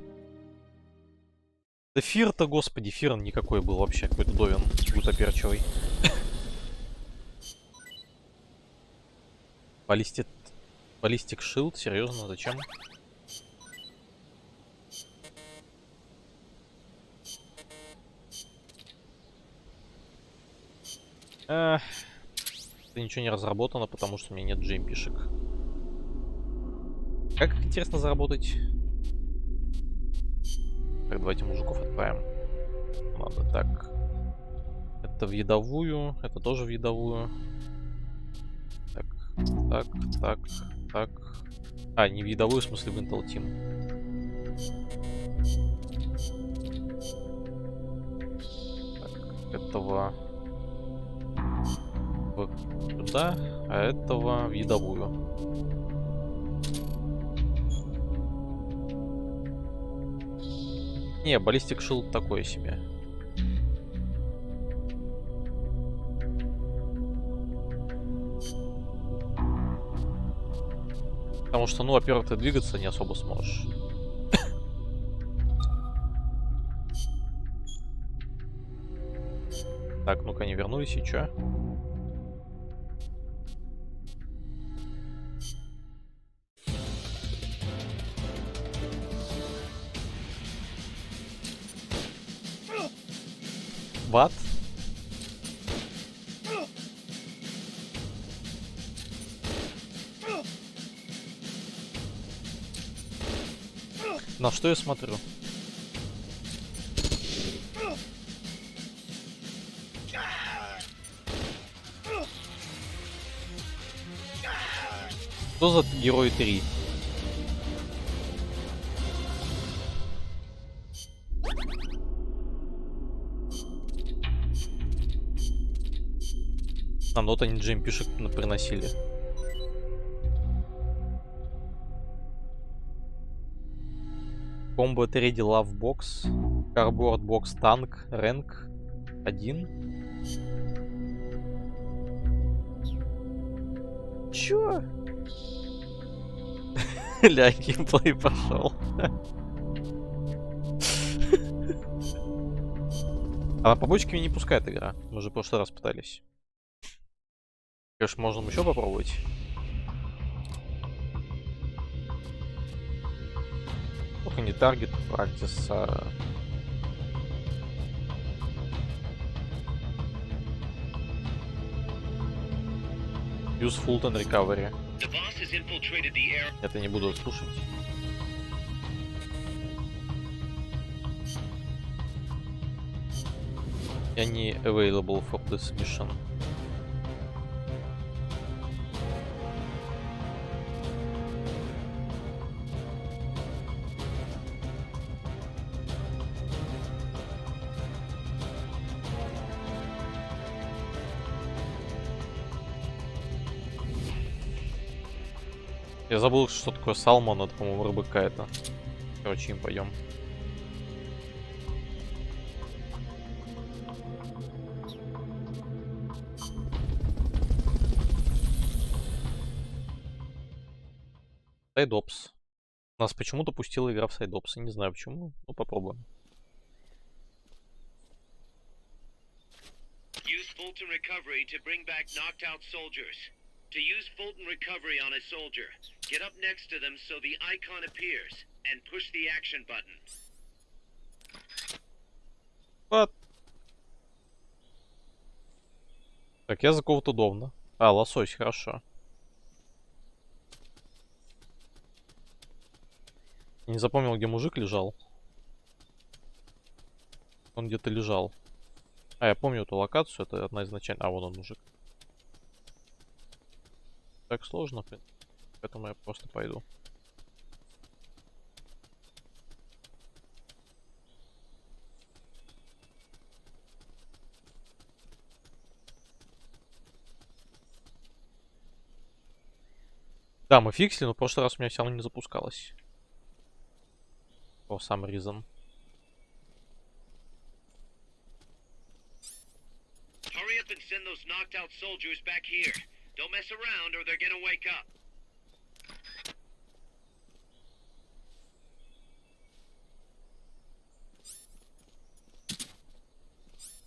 Эфир-то, господи, эфир никакой был вообще, какой-то довин, гутоперчивый. Баллистик шилд, серьезно, зачем? Это ничего не разработано, потому что у меня нет джемпишек. Как их, интересно, заработать? Так, давайте мужиков отправим. Ладно, так. Это в ядовую, это тоже в ядовую. Так, так, так, так. А, не в ядовую, в смысле в Intel Team. Так, этого сюда, а этого в ядовую. Не, баллистик шилд такое себе. Потому что, ну, во-первых, ты двигаться не особо сможешь. Так, ну-ка, они вернулись, и чё? What? На что я смотрю? Что за герой 3? Нам вот они джемпишек приносили. Combat Ready Love Box, Cardboard Box Tank, Rank 1. Чё? Ля, геймплей пошел. А на побочки меня не пускает игра. Мы же в прошлый раз пытались. Конечно, можно еще попробовать. Только не таргет, практис, а... Use Fulton Recovery. Это не буду слушать. Они available for this mission. Я забыл, что такое салмон, это, по-моему, рыба какая-то. Короче, им пойдем. Сайдопс. Нас почему-то пустила игра в сайдопс. Не знаю почему. Ну, попробуем. Use Fulton Recovery to bring back knocked out soldiers. To use Fulton Recovery on a soldier, get up next to them so the icon appears, and push the action button. What? Так, я за кого-то удобно. А, лосось, хорошо. Не запомнил, где мужик лежал. Он где-то лежал. А, я помню эту локацию, это одна из начальных. А, вон он, мужик. Так сложно, поэтому я просто пойду. Да, мы фиксили, но в прошлый раз у меня все равно не запускалось. For some reason. Hurry up and send those knocked out soldiers back here. Don't mess around or they're gonna wake up.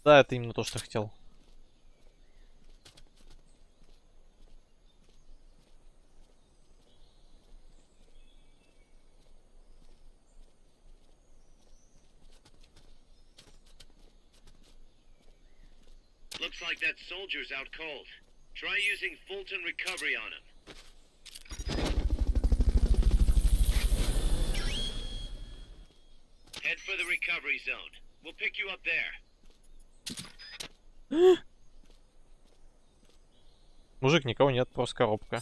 Да, это именно то, что я хотел. Looks like that soldier's out cold. Try using Fulton Recovery on him. Head for the recovery zone. We'll pick you up there. Мужик, никого нет, просто коробка.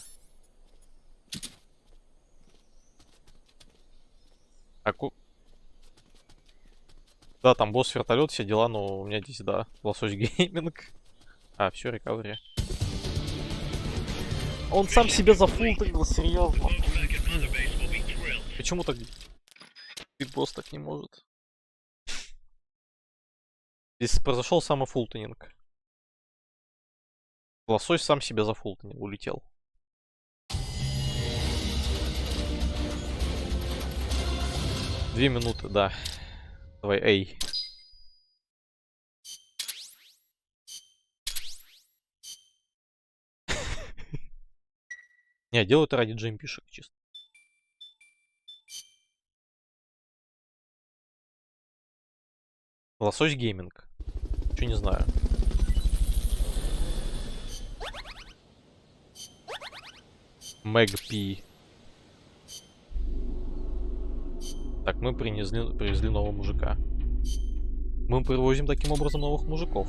Да, там босс, вертолет, все дела, но у меня здесь, да, лосось гейминг. А, все, рекавери. Он сам себе зафултанил, серьезно. Почему так босс так не может? Здесь произошел самофултанинг. Лосось сам себе зафултанил, улетел. Две минуты, да. Давай, эй. Не, делаю это ради джемпишек чисто. Лосось гейминг. Чё не знаю. Мэгпи. Так, мы привезли нового мужика. Мы привозим таким образом новых мужиков.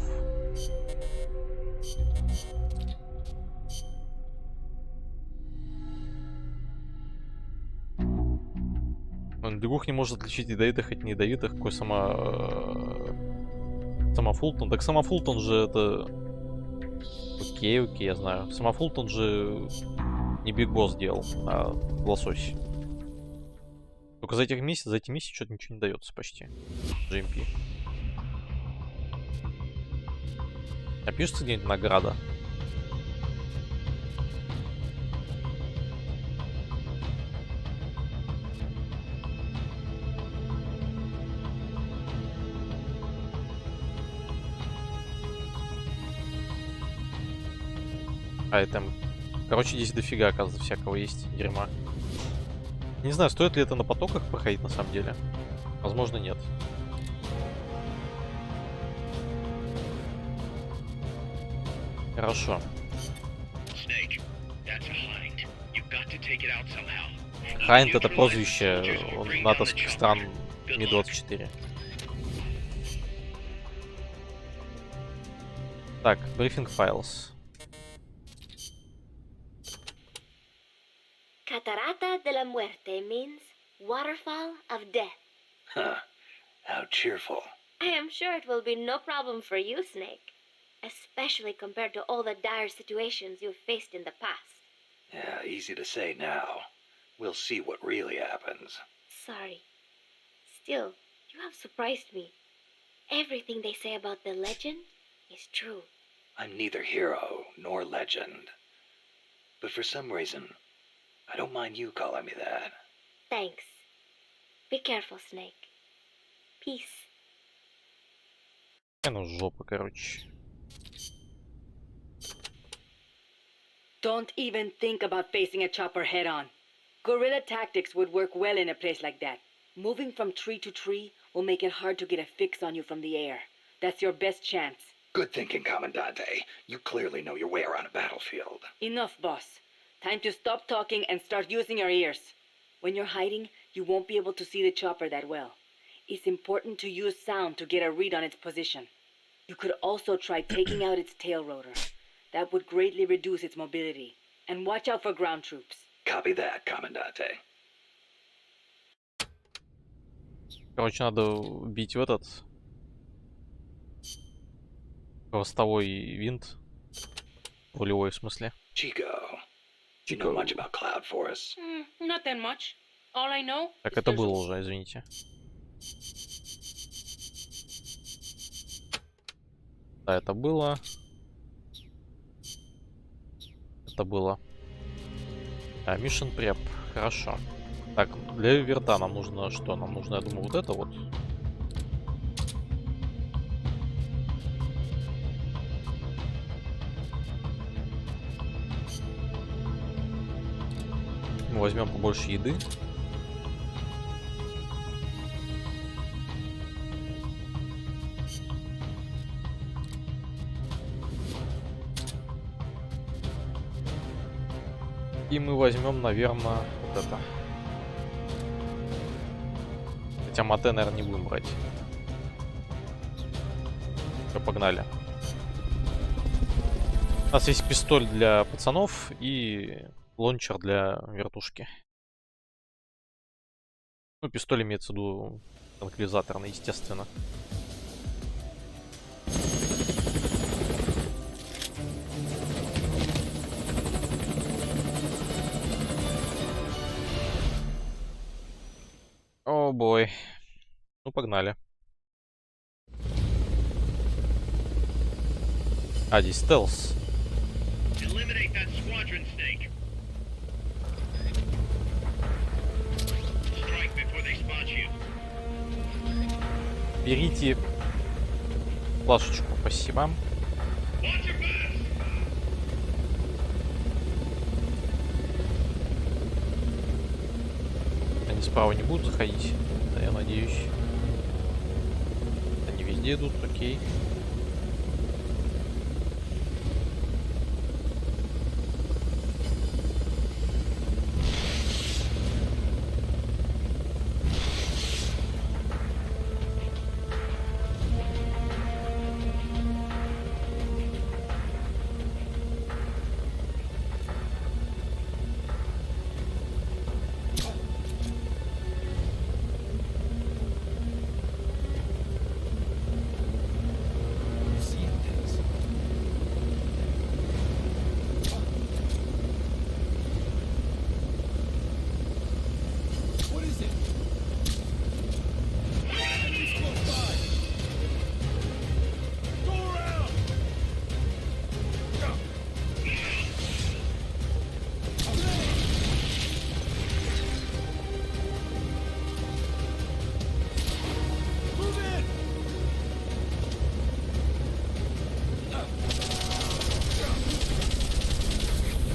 Он двух не может отличить ядовитых от неядовитых. Какой сама Фултон. Так сама Фултон же это... Окей, я знаю. Сама Фултон же не Биг Босс делал, а лосось. Только за эти миссии что-то ничего не дается почти. GMP. А пишется где-нибудь награда? А это... Короче, здесь дофига, оказывается, всякого есть дерьма. Не знаю, стоит ли это на потоках проходить на самом деле. Возможно, нет. Хорошо. Хайнт — это прозвище натовских стран Ми-24. Так, briefing files. Catarata de la Muerte means waterfall of death. Huh. How cheerful. I am sure it will be no problem for you, Snake. Especially compared to all the dire situations you've faced in the past. Yeah, easy to say now. We'll see what really happens. Sorry. Still, you have surprised me. Everything they say about the legend is true. I'm neither hero nor legend. But for some reason, I don't mind you calling me that. Thanks. Be careful, Snake. Peace. Ну, жопа, короче. Don't even think about facing a chopper head on. Guerrilla tactics would work well in a place like that. Moving from tree to tree will make it hard to get a fix on you from the air. That's your best chance. Good thinking, Commandante. You clearly know your way around a battlefield. Enough, boss. Time to stop talking and start using your ears. When you're hiding, you won't be able to see the chopper that well. It's important to use sound to get a read on its position. You could also try taking out its tail rotor. That would greatly reduce its mobility. And watch out for ground troops. Copy that, Commandante. Короче, надо бить в этот хвостовой винт. Рулевой, в смысле. Chico, you know much about cloud forests? Not that much. All I know Так, is это there's было уже, извините. Да, это было. Это было. А, Mission Prep. Хорошо. Так, для верта нам нужно что? Нам нужно, я думаю, вот это вот. Мы возьмем побольше еды. И мы возьмем, наверное, вот это. Хотя мате, наверное, не будем брать. Все, погнали. У нас есть пистоль для пацанов и лончер для вертушки. Ну, пистоль имеется в виду транквилизаторный, естественно. О, бой. Ну, погнали. А, здесь стелс. Eliminate that squadron, Snake. Strike before they spot you. Берите плашечку, спасибо. Watch your back! Они справа не будут заходить, да, я надеюсь. Они везде идут, окей.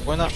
Спокойно.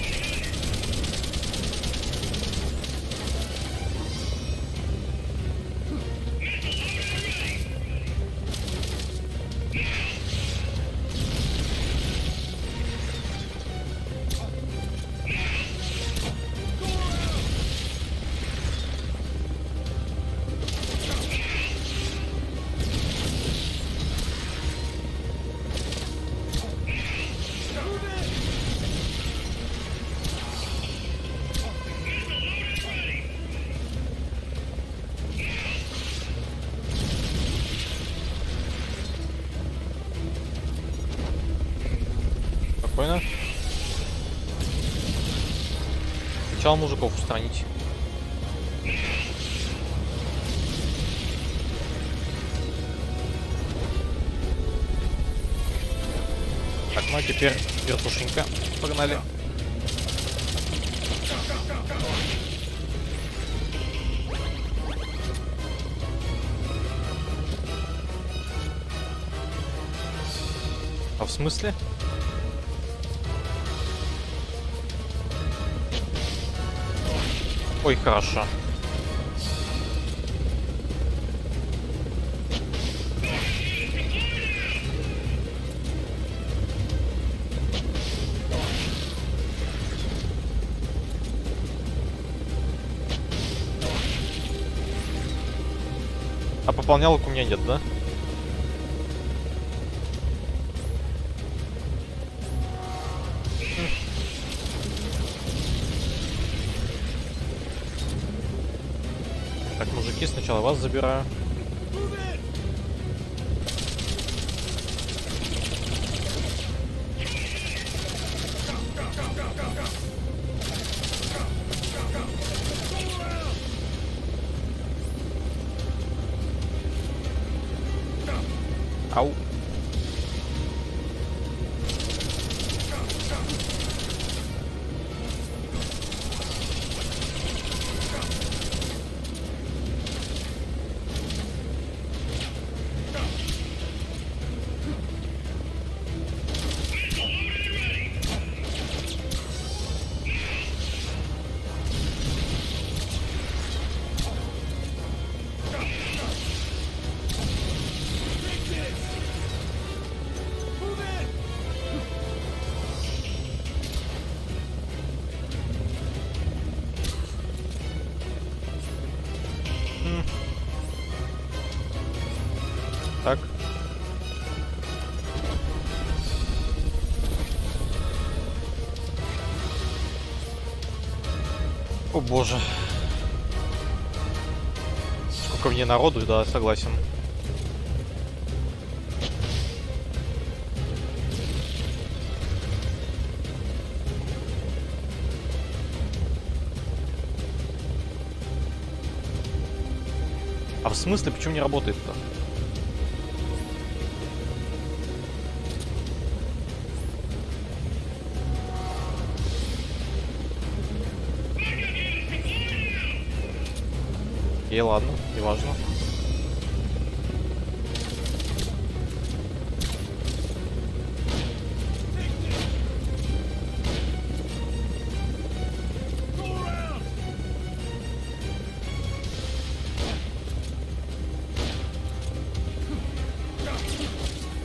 Спокойно. Сначала мужиков устранить. Так, ну а теперь вертушенька. Погнали. А в смысле? Ой, хорошо. А пополнялок у меня нет, да? Так, мужики, сначала вас забираю. Ау. Так. О боже. Сколько мне народу, да, согласен. А в смысле, почему не работает-то? Окей, ладно, неважно.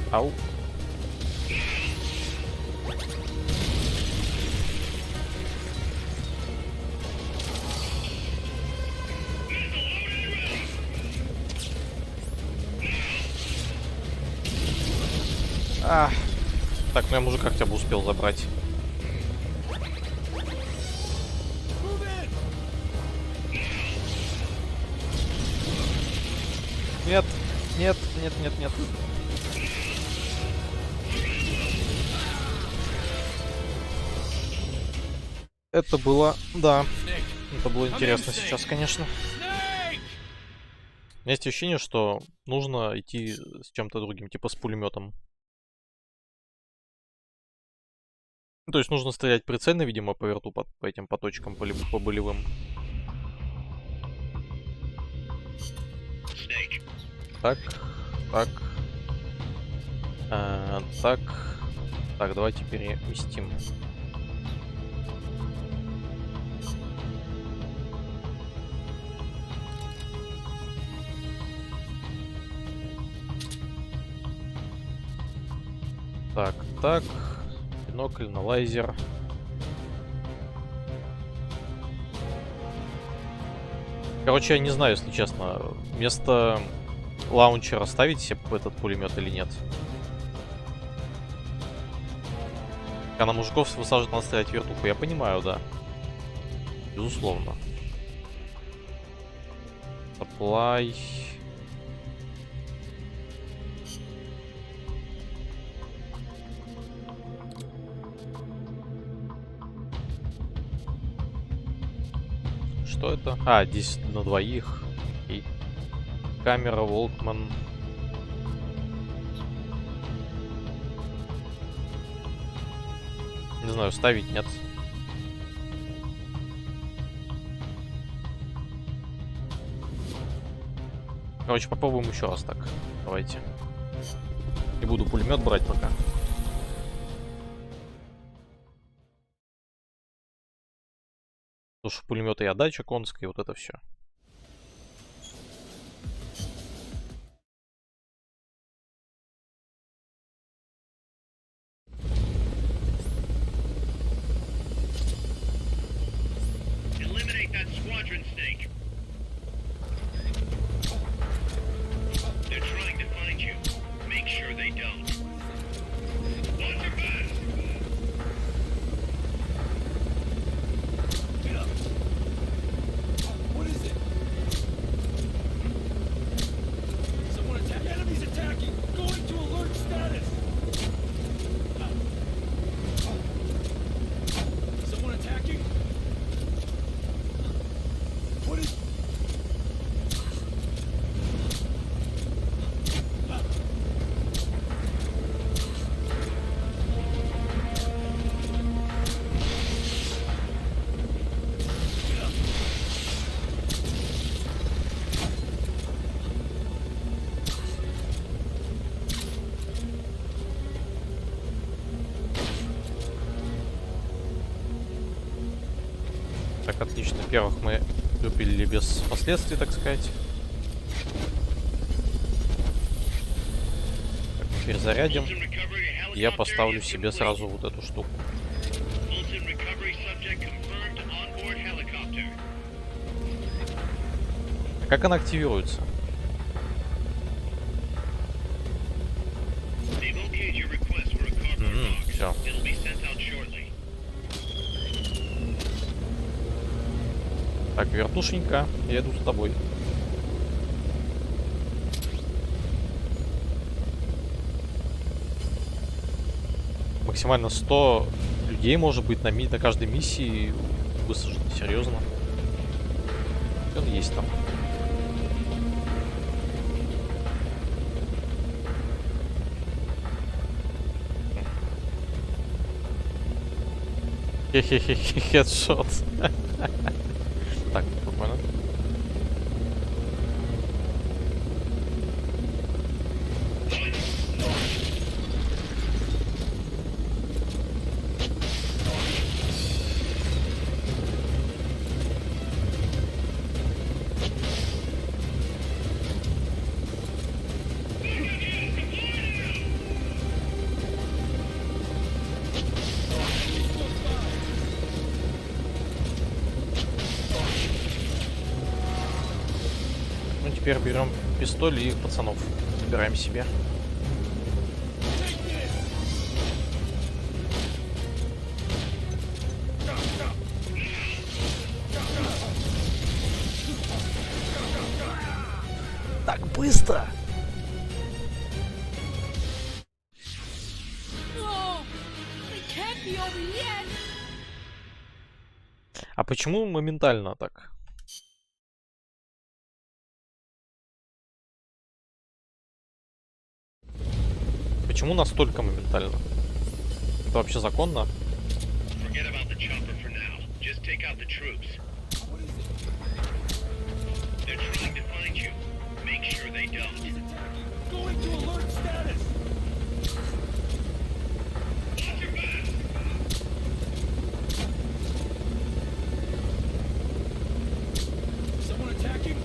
Ау. Так, ну я мужика хотя бы успел забрать. Нет, нет, нет, нет, нет. Это было, да, это было интересно сейчас, конечно. У меня есть ощущение, что нужно идти с чем-то другим, типа с пулеметом. То есть нужно стрелять прицельно, видимо, по верту, по этим по точкам, по болевым. Так, так. Так. Так, давайте переместим. Так, так. Бинокль, аналайзер. Короче, я не знаю, если честно, вместо лаунчера ставить себе этот пулемет или нет. Когда на мужиков высаживать, надо стрелять вертуху, я понимаю, да. Безусловно. Supply. Что это? А, 10 на двоих. И камера, Волкман. Не знаю, ставить, нет. Короче, попробуем еще раз так. Давайте. Не буду пулемет брать пока. Потому что пулемета и отдача конская, и вот это все. Eliminate that squadron snake. They're trying to find you. Make sure they don't. Watch your back! What is it? Someone attack! Enemies attacking! Going to alert status! Someone attacking? What is... Так, отлично. Первых мы выпилили без последствий, так сказать. Так, перезарядим. Fulton Recovery Я helicopter поставлю is себе complete. сразу вот эту штуку. Fulton Recovery subject confirmed on board helicopter. А как она активируется? They've okayed your request for a cardboard box. Всё. It'll be sent out shortly. Так, вертушенька, я иду с тобой. Максимально 100 людей может быть на каждой миссии высажено. Серьезно. Он есть там. Хе-хе-хе, хедшот. Так, спокойно. Ну, теперь берем пистоль и пацанов забираем себе. Так быстро! А почему моментально так? Почему настолько моментально? Это вообще законно? Forget about the chopper for now. Just take out the troops. They're trying to find you. Make sure they don't. Going to alert status! Watch your back! Someone attacking?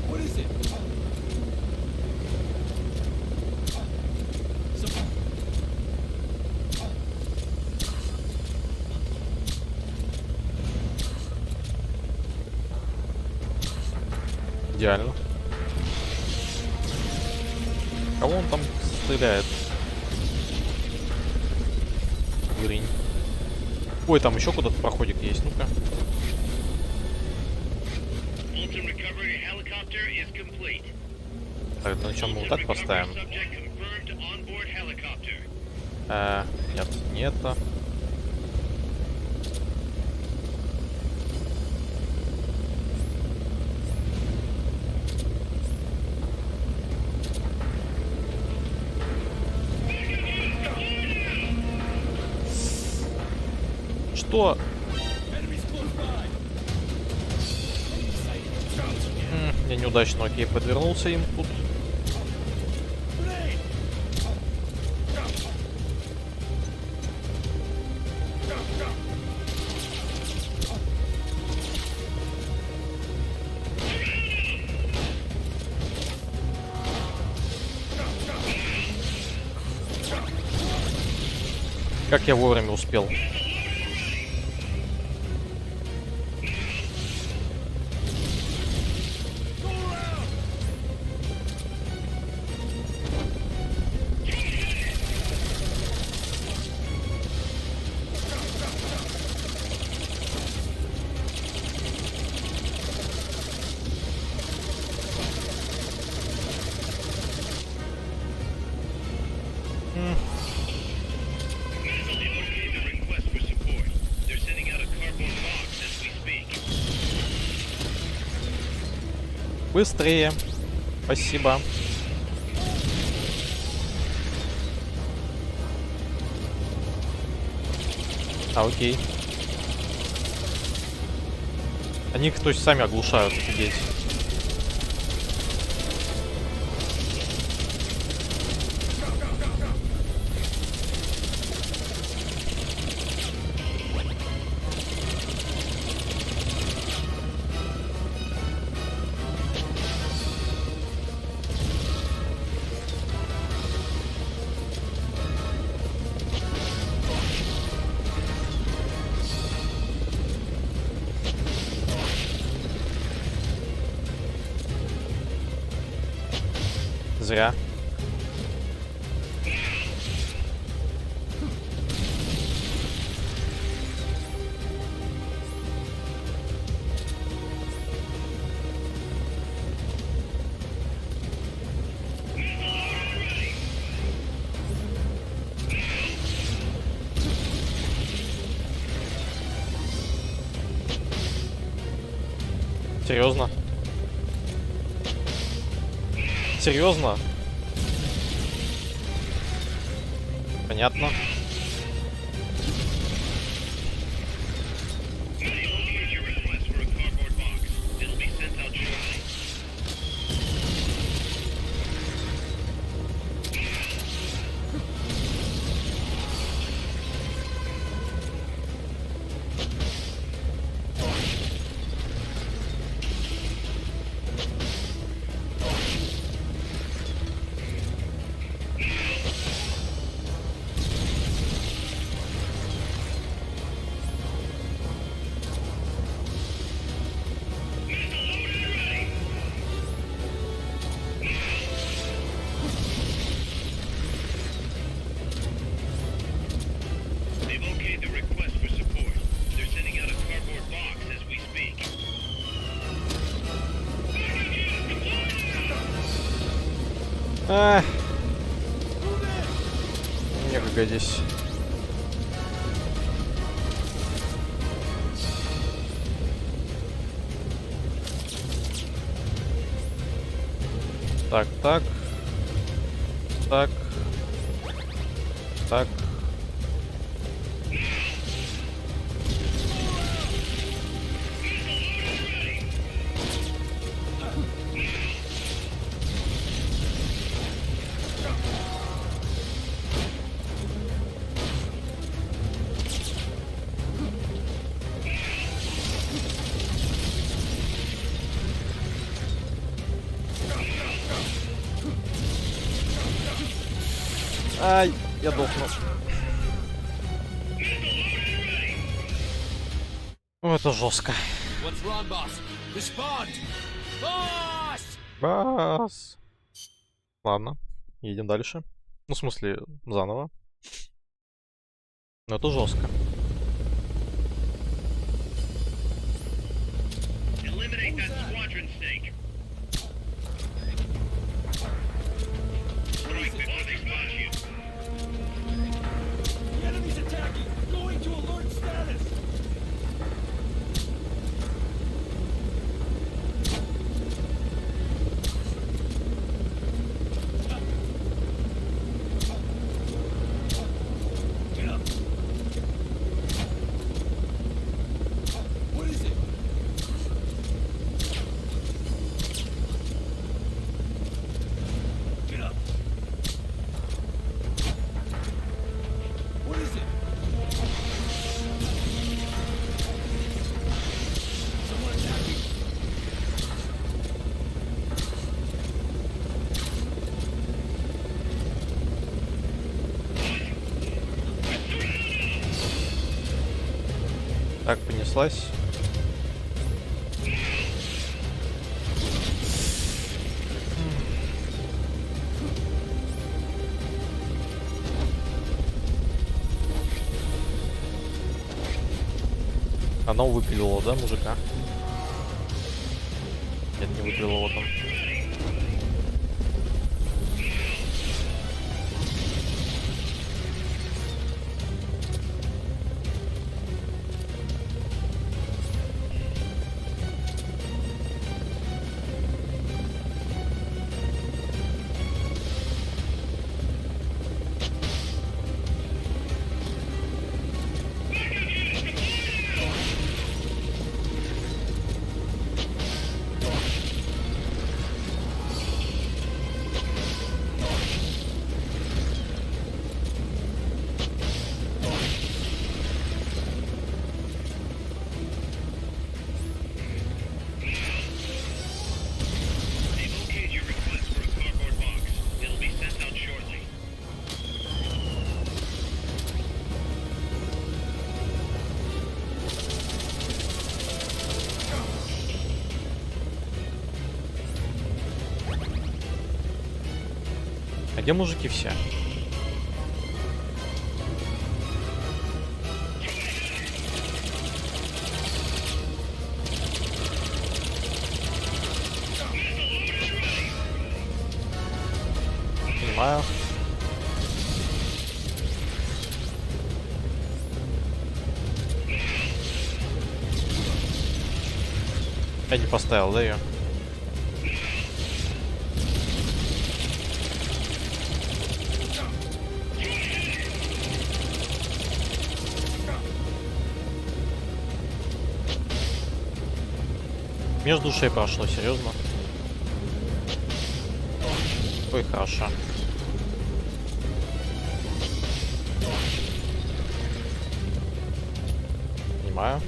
What is it? Someone... Идеально. Кого он там стреляет? Гринь. Ой, там еще куда-то проходик есть, ну-ка. Fulton Recovery helicopter is complete. Так, на чем мы вот так Fulton поставим? Recovery subject confirmed on board helicopter. Нет, не это. Что? Я неудачно, окей, подвернулся им тут. Как я вовремя успел. Быстрее. Спасибо. Окей. Они их, то есть, сами оглушают, офигеть. Зря. Серьезно? Серьезно? Понятно. Некогда здесь. Так, так. Так. Так. Ай, я дохну. О, это жестко. Бас. Ладно, едем дальше. Ну, в смысле, заново. Но это жестко. Так, понеслась. Оно выпилило, да, мужика? Нет, не выпилило, вот он. А где мужики все? Понимаю. Я не поставил, да, ее? Между ушей прошло, серьезно. Ой, хорошо. Понимаю.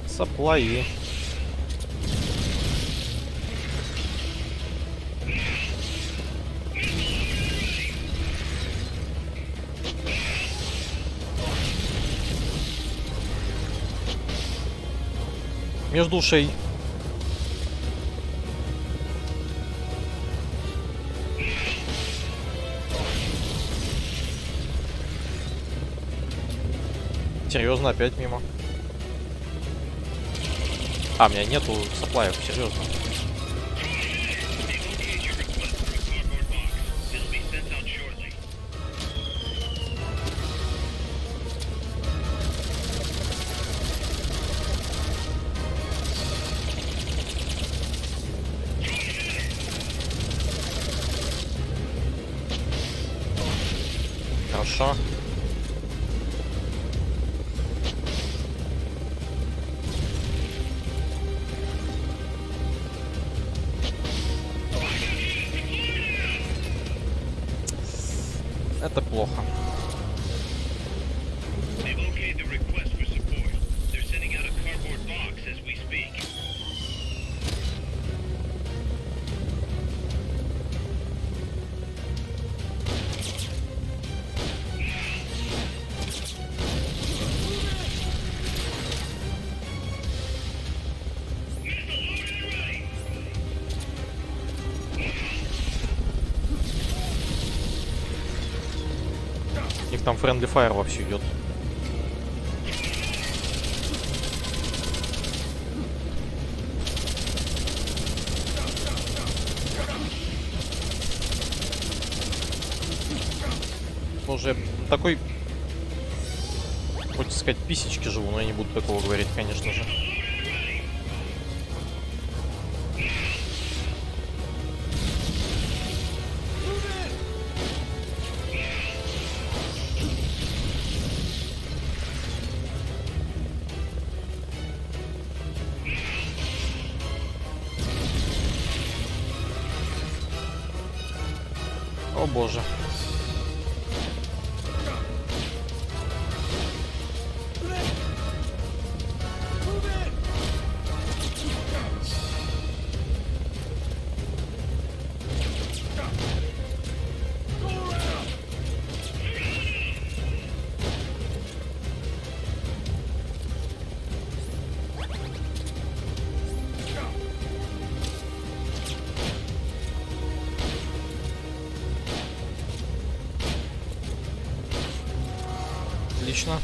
Саплаи. Между ушей. Серьезно, опять мимо. А, у меня нету саплаев, серьезно. Хорошо. Это плохо. У них там friendly fire вовсю идет. Уже такой, хочется сказать, писечки живу, но я не буду такого говорить, конечно же. О боже. Отлично.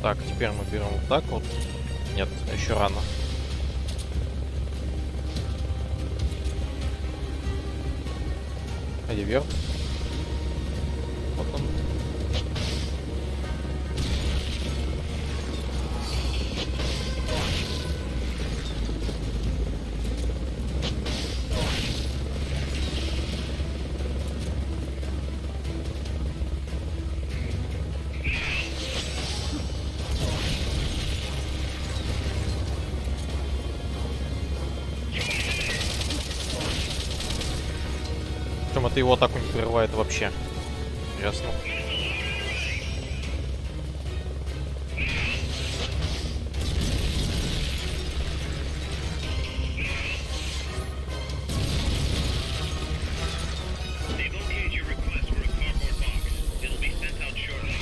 Так, теперь мы берем вот так вот. Нет, еще рано. А где верт? Вот он. Причем это его атаку не прерывает вообще. Ясно. They've okayed your request for a cardboard box. It'll be sent out shortly.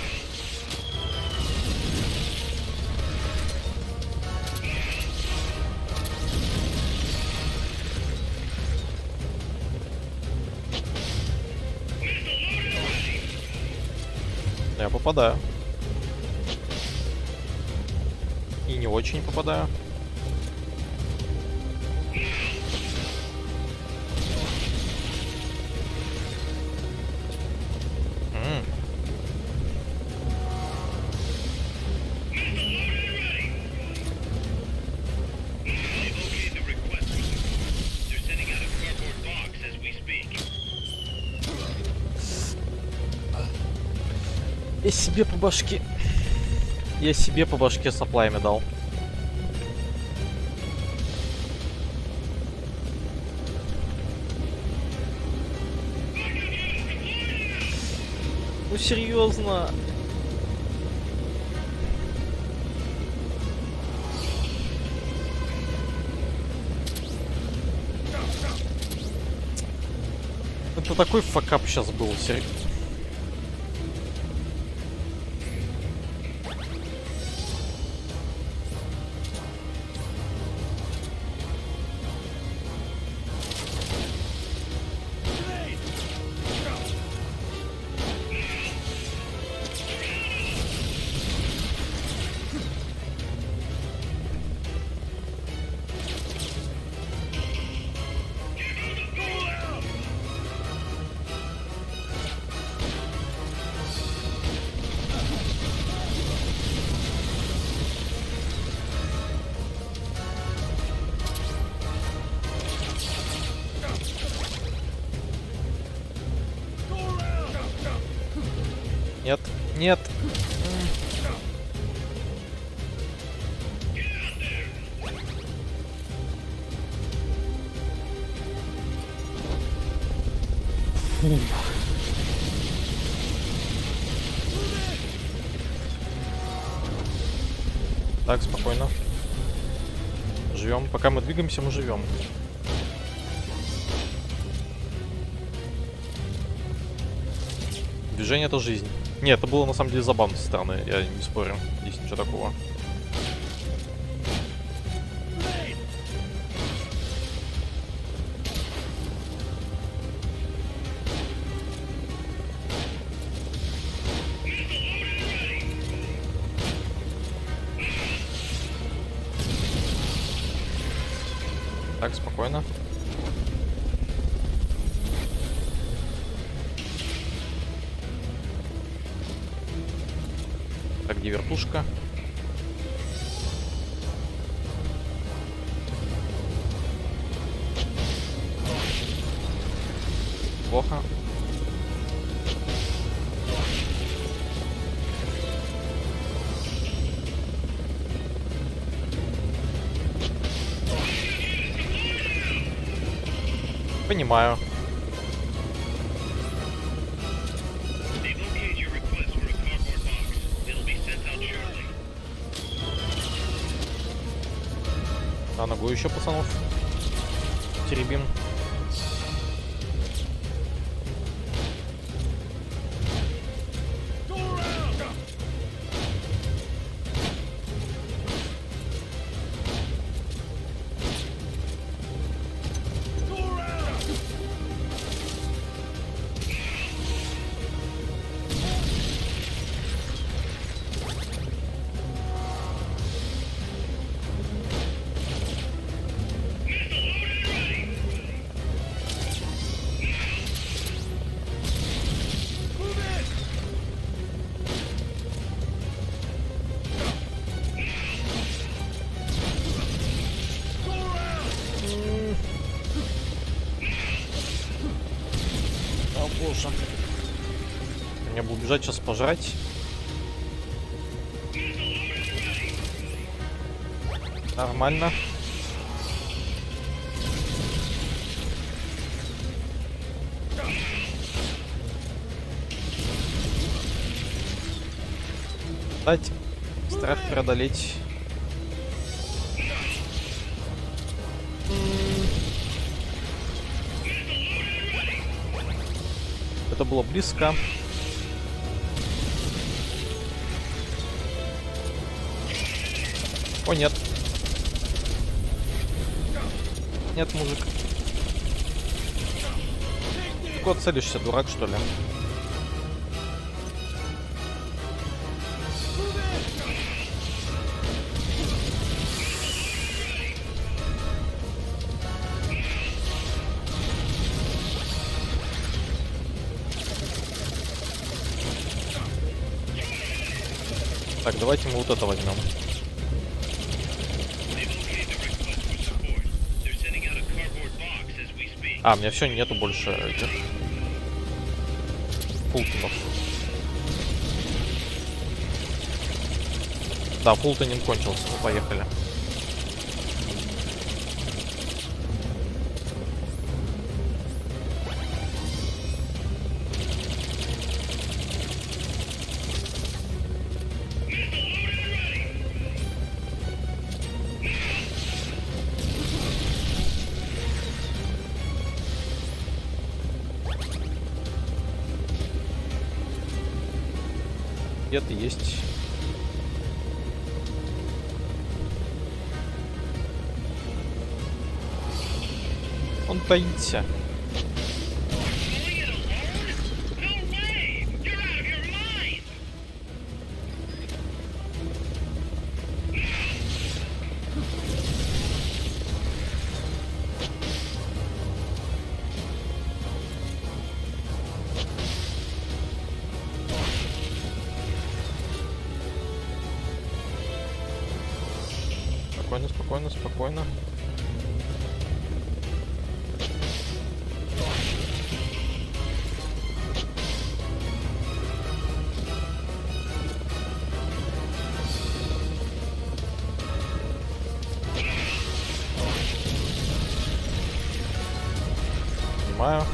Я попадаю. И не очень попадаю. They've okayed the request. They're sending out a cardboard box as we speak. Я себе по башке. Я себе по башке саплаями дал. Ну серьезно. Это такой факап сейчас был, серьезно. Нет, нет. Так, спокойно. Живем. Пока мы двигаемся, мы живем. Движение — это жизнь. Нет, это было на самом деле забавно со стороны, я не спорю. Здесь ничего такого. Так, спокойно. Так, где вертушка? Плохо. Понимаю. Evocate your request for a cardboard box. It'll be sent out shortly. На ногу еще пацанов. Теребим. О боже. Мне бы убежать сейчас пожрать. Нормально. Дать. Страх преодолеть. Это было близко. О, нет. Нет, мужик. Ты куда целишься, дурак, что ли? Так, давайте мы вот это возьмем. А, у меня все, нету больше этих Фултонов. Да, Фултонин кончился, мы поехали. Где-то есть. Он таится. Спокойно, спокойно, спокойно. Понимаю.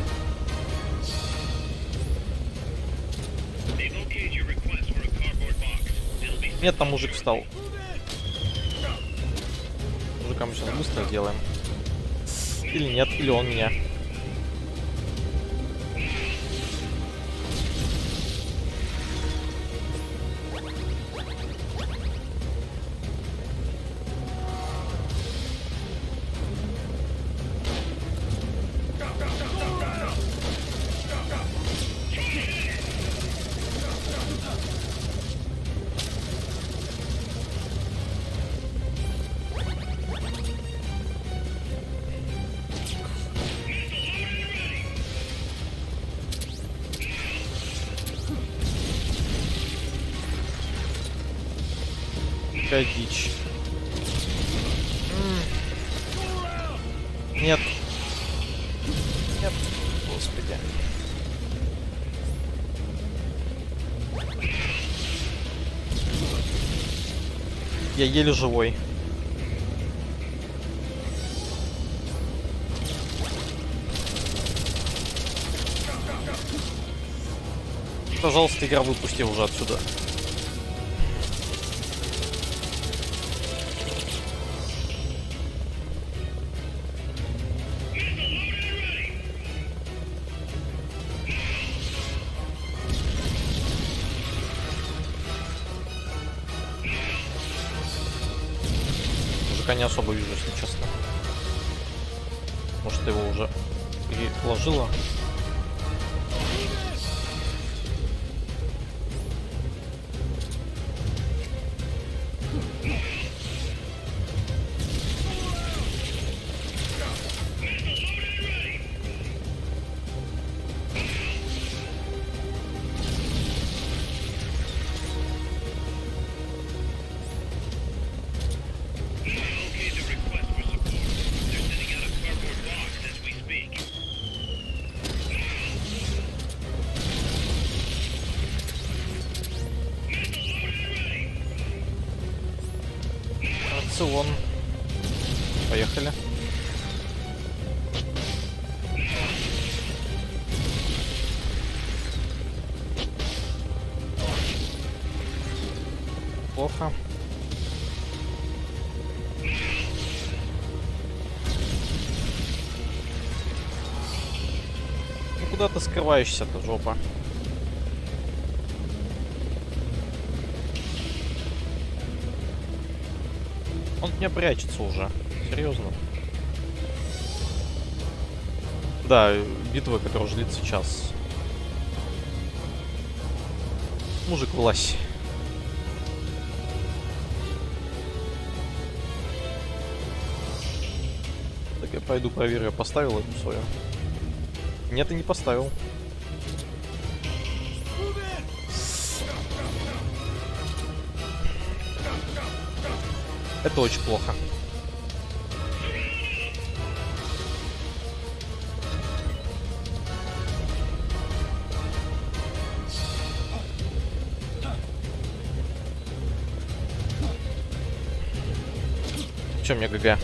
Нет, там мужик встал. Мужика мы сейчас быстро сделаем. Или нет, или он меня. Какая дичь. Нет. Нет. Господи. Я еле живой. Пожалуйста, игра, выпусти уже отсюда. Мужика не особо вижу, если честно. Может, его уже переложило. Рацион. Поехали. Плохо. Ну куда ты скрываешься-то, жопа? Он от меня прячется уже. Серьезно. Да, битва, которая уже длится час. Мужик, вылазь. Так, я пойду проверю, я поставил эту свою. Нет, и не поставил. Это очень плохо. Чё мне ГГ?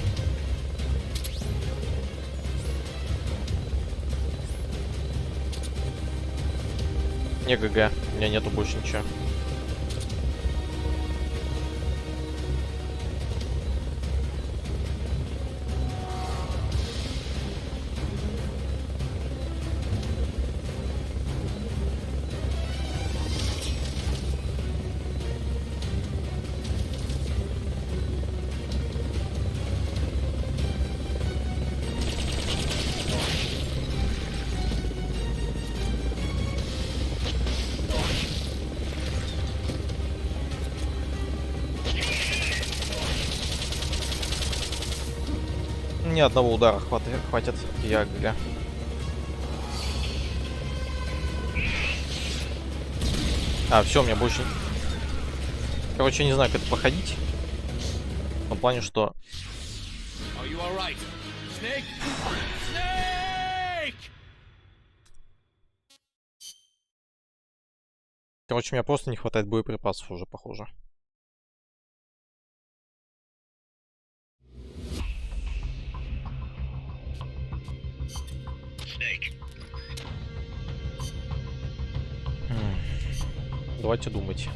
Не ГГ, у меня нету больше ничего. Ни одного удара хватит. Я ГГ. А, все, у меня больше... Короче, я не знаю, как это походить. В том плане, что... Короче, мне просто не хватает боеприпасов уже, похоже. Давайте думать.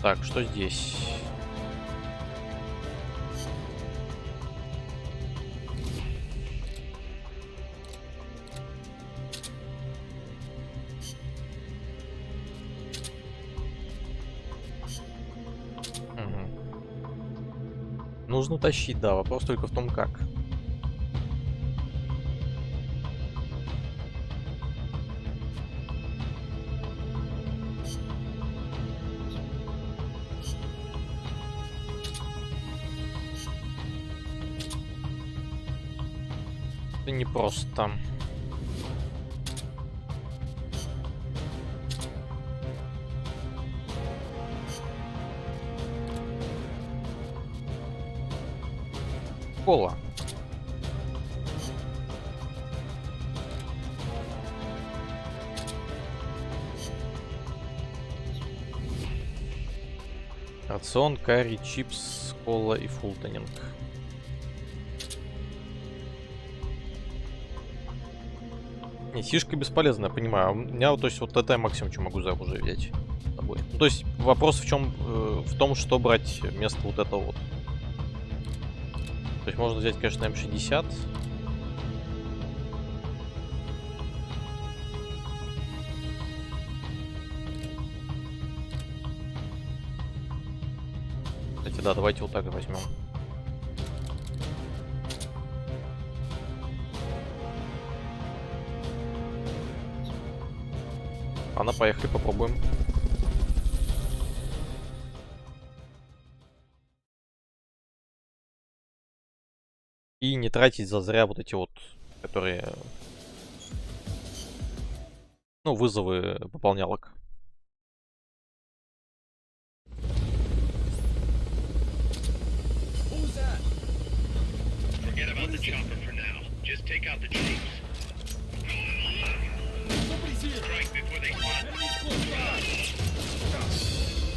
Так, что здесь? Нужно тащить, да, вопрос только в том, как. Это непросто. Школа. Рацион, карри, чипс, кола и фултонинг. Не, сишка бесполезная, понимаю. У меня, то есть, вот это я максимум, что могу за уже взять с собой. Ну, то есть, вопрос в чем? В том, что брать вместо вот этого вот. То есть, можно взять, конечно, М60. Кстати, да, давайте вот так возьмем. Ладно, поехали, попробуем. И не тратить зазря вот эти вот, которые... Ну, вызовы пополнялок. Forget about the chopper for now. Just take out the troops. Somebody's here. Strike before they spot. Enemy's close by.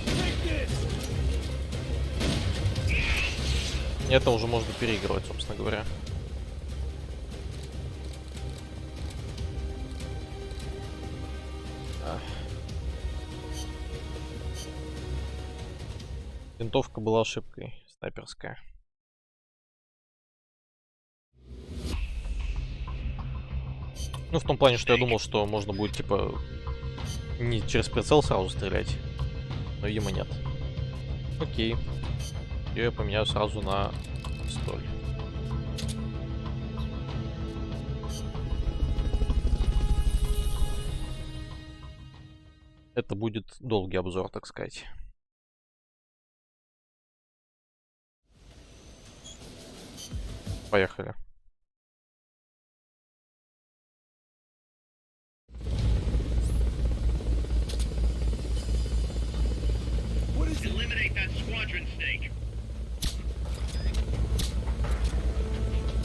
Take this. Это уже можно переигрывать, собственно говоря. Винтовка была ошибкой, снайперская. Ну, в том плане, что я думал, что можно будет, типа, не через прицел сразу стрелять. Но, видимо, нет. Окей. Я поменяю сразу на пистоль. Это будет долгий обзор, так сказать. Поехали. Eliminate that squadron snake.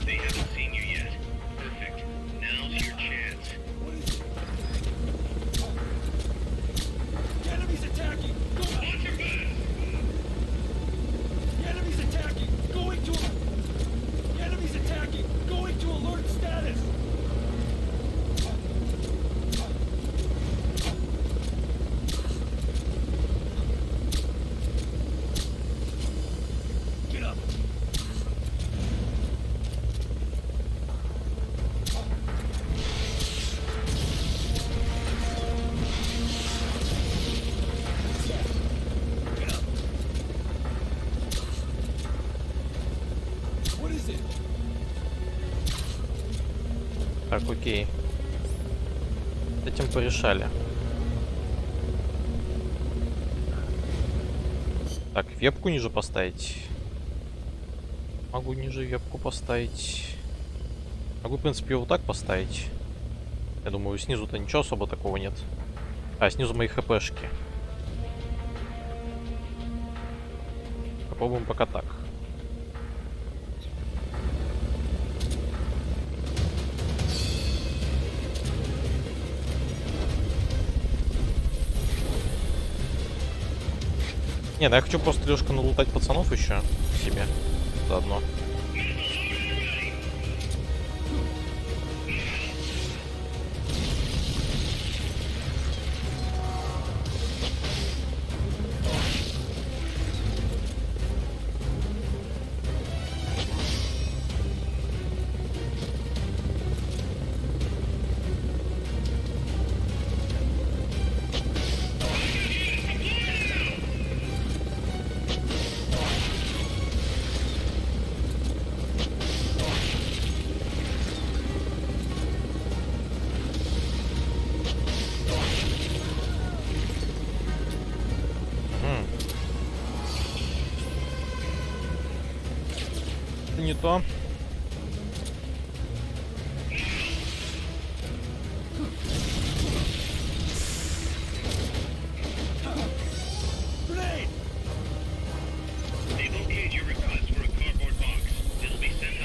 They haven't seen you yet. Perfect. Now's your chance. What is it? The enemy's attacking. Go back. Launch your back. The enemy's attacking. Going to. The enemy's attacking. Going to alert status. Get up. Get up. What is it? Так, окей. С этим порешали. Так, вебку ниже поставить. Могу ниже вебку поставить. Могу, в принципе, его вот так поставить. Я думаю, снизу-то ничего особо такого нет. А, снизу мои хпшки. Попробуем пока так. Не, ну я хочу просто Лёшка налутать пацанов еще себе заодно. Не то. They've okayed your request for a cardboard box. It'll be sent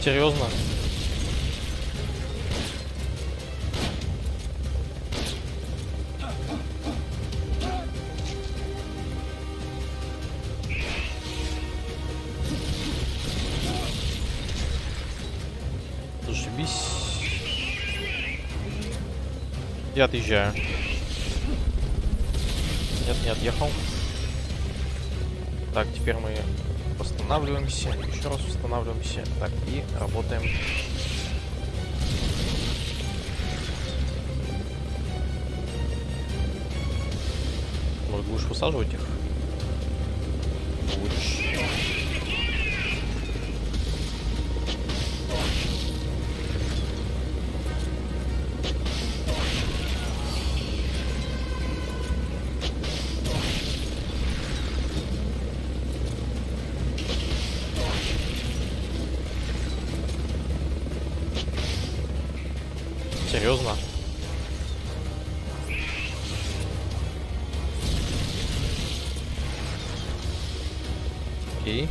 Серьезно? Зашибись. Я отъезжаю. Нет, не отъехал. Так, теперь мы восстанавливаемся. Еще раз восстанавливаемся. Так, и работаем. Может, будешь высаживать их? Будешь. Серьезно? Окей.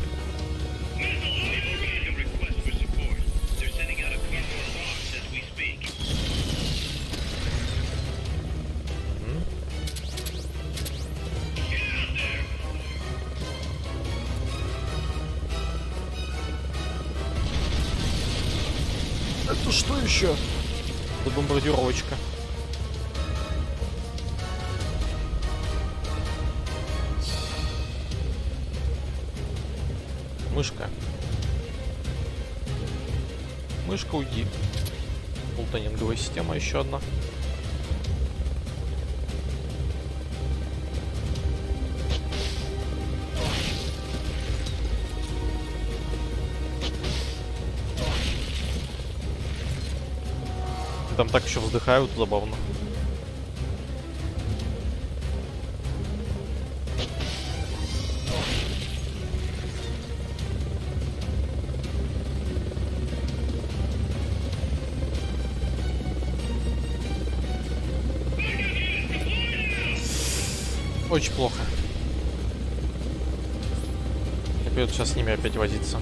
Это что еще? Это бомбардировочка. Мышка. Мышка, уйди. Фултонинговая система еще одна. Там так еще вздыхают, забавно. Очень плохо. Мне придется сейчас с ними опять возиться.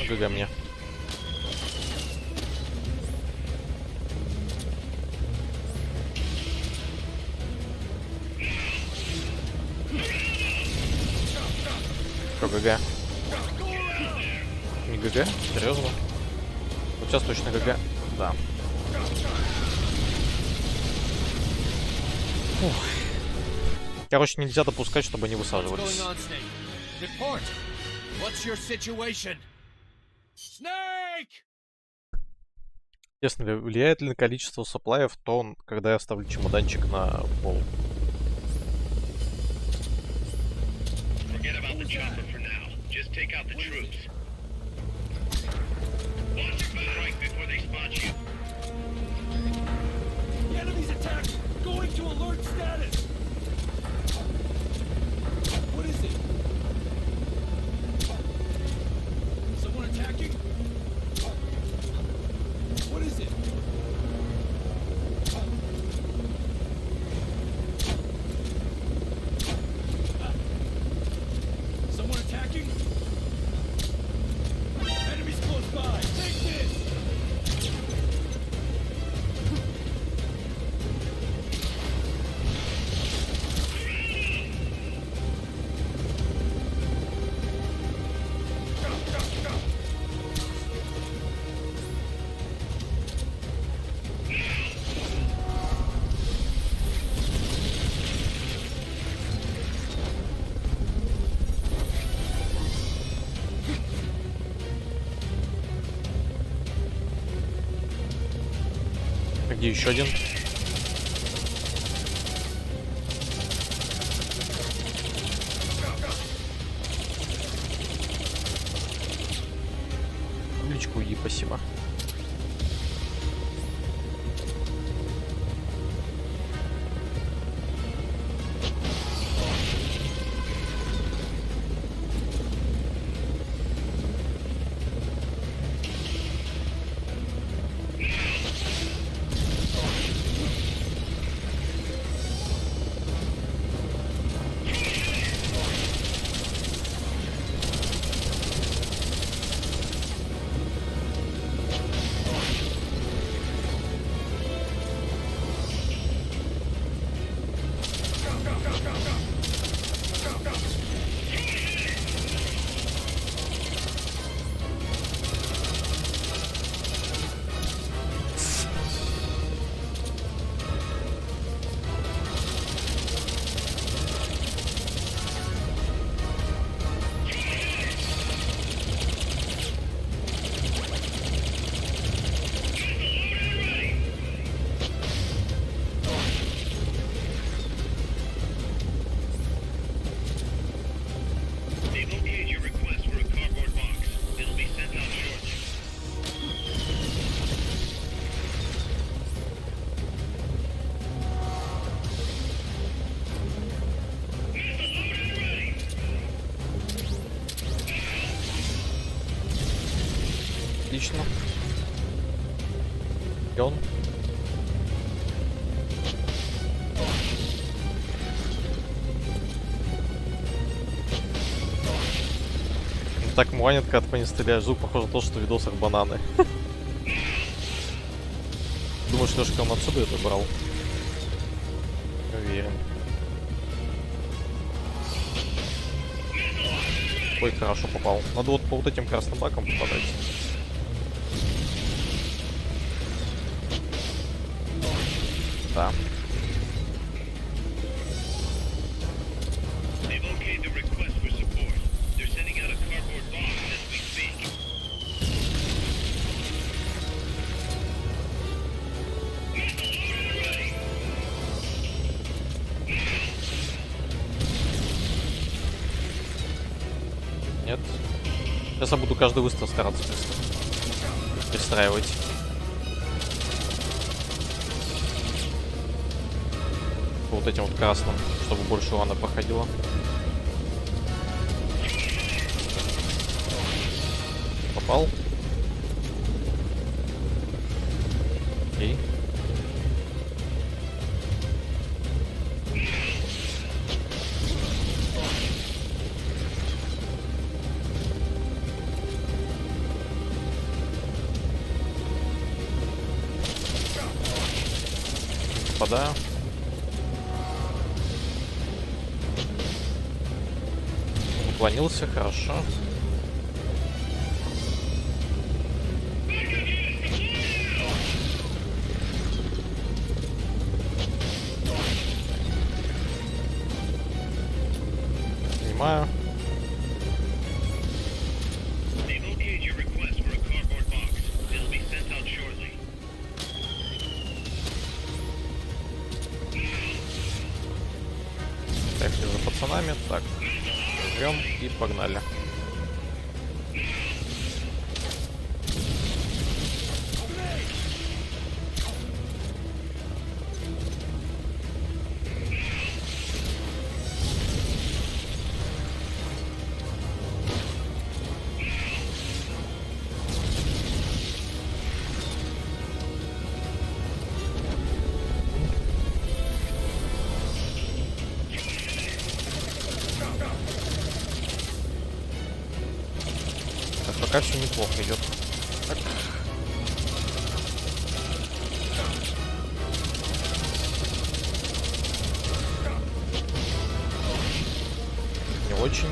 ГГ мне. Что, ГГ? Не ГГ? Серьезно? Вот сейчас точно ГГ. Да. Фух. Короче, нельзя допускать, чтобы они высаживались. Интересно, влияет ли на количество сапплаев то, когда я ставлю чемоданчик на пол? Где еще один? Табличку уйди, спасибо. Отлично. И он. Так муанит, когда ты по ней стреляешь. Звук похож на то, что в видосах бананы. Думаешь, Лёшка, он отсюда это брал? Уверен. Ой, хорошо попал. Надо вот по вот этим красным бакам попадать. Да. Нет. Сейчас я буду каждый выстрел стараться пристраивать. Вот этим вот красным, чтобы больше урона проходило. Попал. Окей. Попадаю. Уклонился, хорошо. Понимаю. Так, за пацанами. Так, берем и погнали. Пока все неплохо идет. Так. Не очень.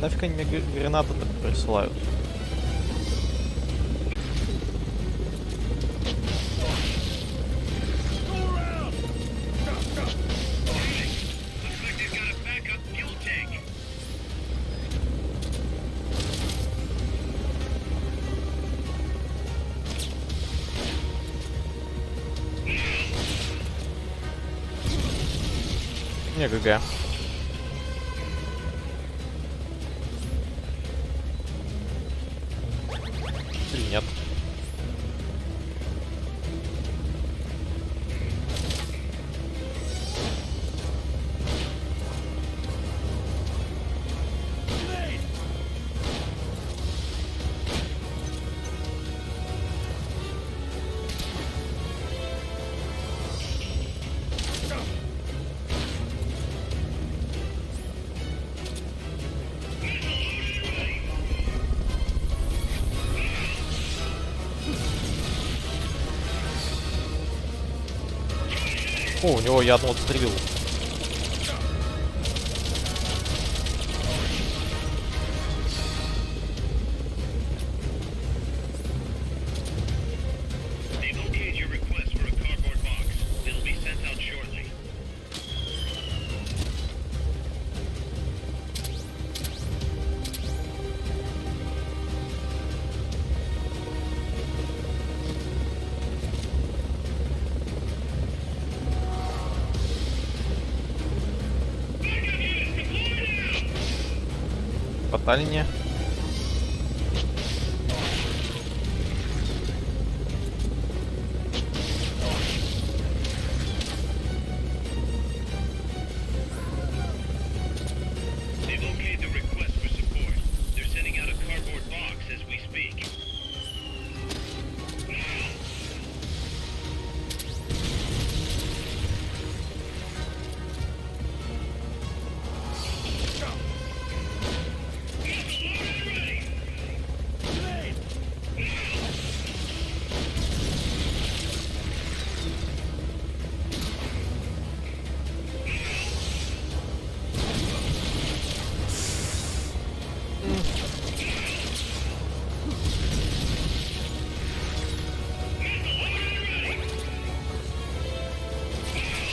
Нафиг они мне гранаты так присылают? Не, ГГ. Или нет? О, у него я одного отстрелил. Сталине. They've okayed the request for support. They're sending out a cardboard box as we speak.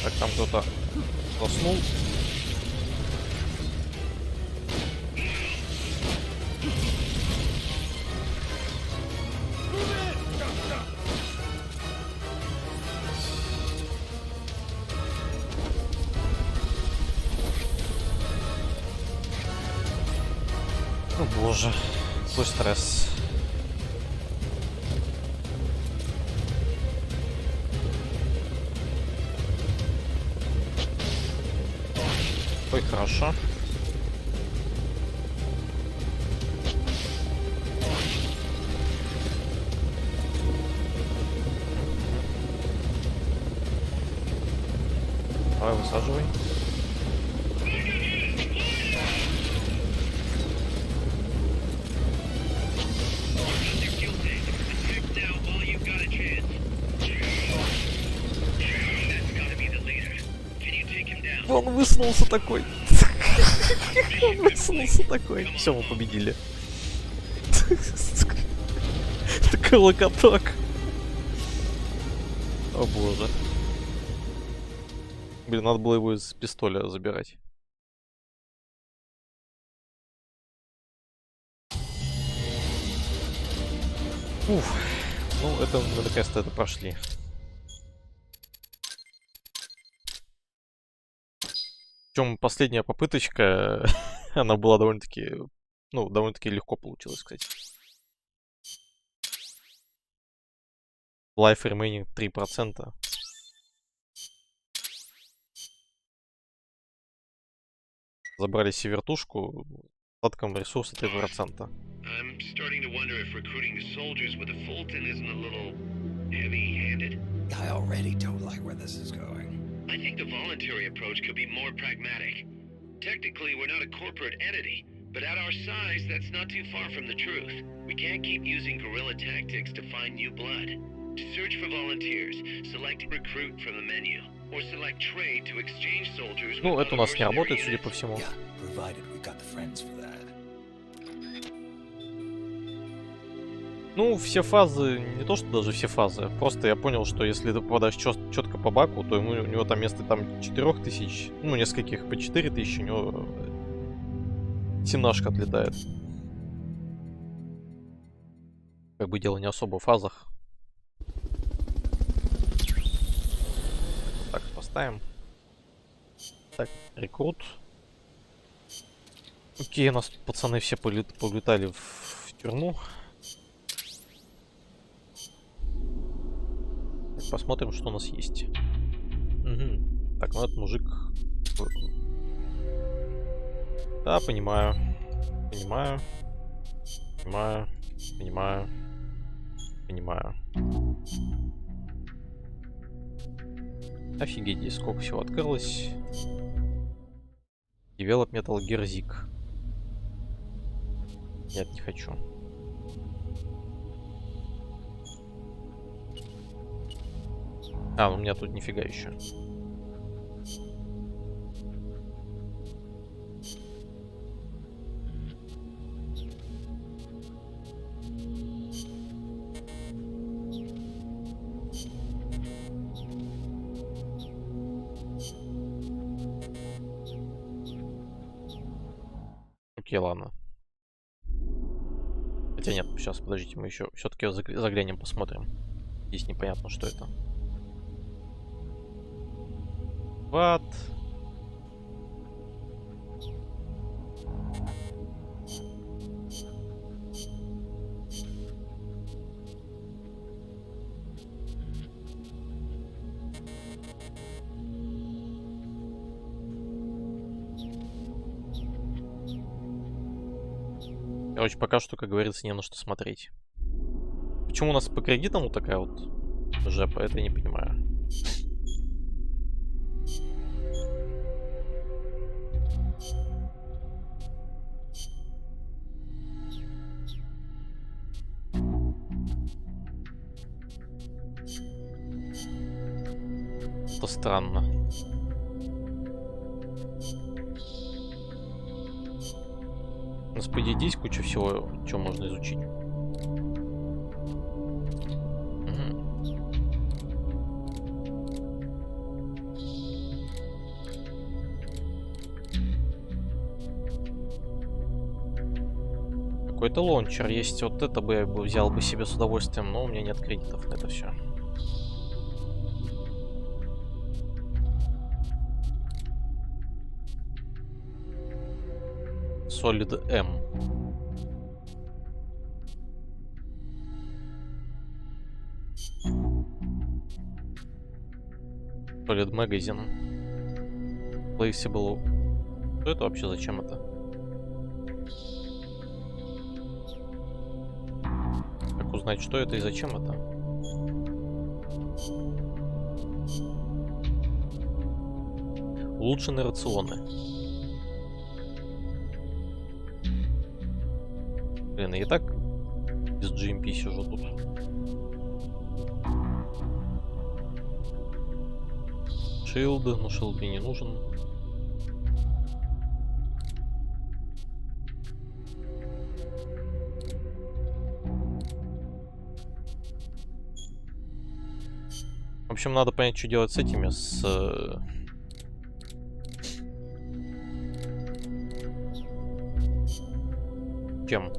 Так, там кто-то заснул. О боже, какой стресс. Ой, хорошо. Давай, высаживай. Он высунулся такой. Он высунулся такой. Все, мы победили. Такой локоток. О боже. Блин, надо было его из пистоля забирать. Уф. Ну, это мы наконец-то это прошли. Причем последняя попыточка, она была довольно-таки, ну, довольно-таки легко получилась, кстати. Life remaining 3%. Забрали севертушку, остатком ресурса 3%. I'm starting to wonder if recruiting the soldiers with a Fulton isn't a little heavy-handed. I already don't like where this is going. I think the voluntary approach could be more pragmatic. Technically, we're not a corporate entity, but at our size, that's not too far from the truth. We can't keep using guerrilla tactics to find new blood. To search for volunteers, select recruit from the menu, or select trade to exchange soldiers with Ну, это у нас не other работает, mercenary судя units. по всему. Yeah, provided we got the friends for that. Ну, все фазы, не то что даже все фазы, просто я понял, что если ты попадаешь четко по баку, то у него там вместо там 4000, ну, нескольких по 4000, у него семнашка отлетает. Как бы дело не особо в фазах. Так, поставим. Так, рекрут. Окей, у нас тут пацаны все полетали в тюрьму. Посмотрим, что у нас есть. Угу. Так, ну этот мужик... Да, понимаю. Понимаю. Понимаю. Понимаю. Понимаю. Офигеть, здесь сколько всего открылось. Develop Metal Gear Zig. Нет, не хочу. А, ну у меня тут нифига еще. Окей, ладно. Хотя нет, сейчас, подождите, мы еще все-таки заглянем, посмотрим. Здесь непонятно, что это. What? Короче, пока что, как говорится, не на что смотреть. Почему у нас по кредитам вот такая вот жепа, это я не понимаю. Это странно. У нас, по идее, здесь куча всего, что можно изучить. Какой-то лончер есть. Вот это бы я взял бы себе с удовольствием, но у меня нет кредитов на это все. Solid M. Solid Magazine. Placeable. Что это вообще? Зачем это? Как узнать, что это и зачем это? Улучшенные рационы. Блин, я и так без GMP сижу тут. Шилд, но шилд мне не нужен. В общем, надо понять, что делать с этими, с... Чем?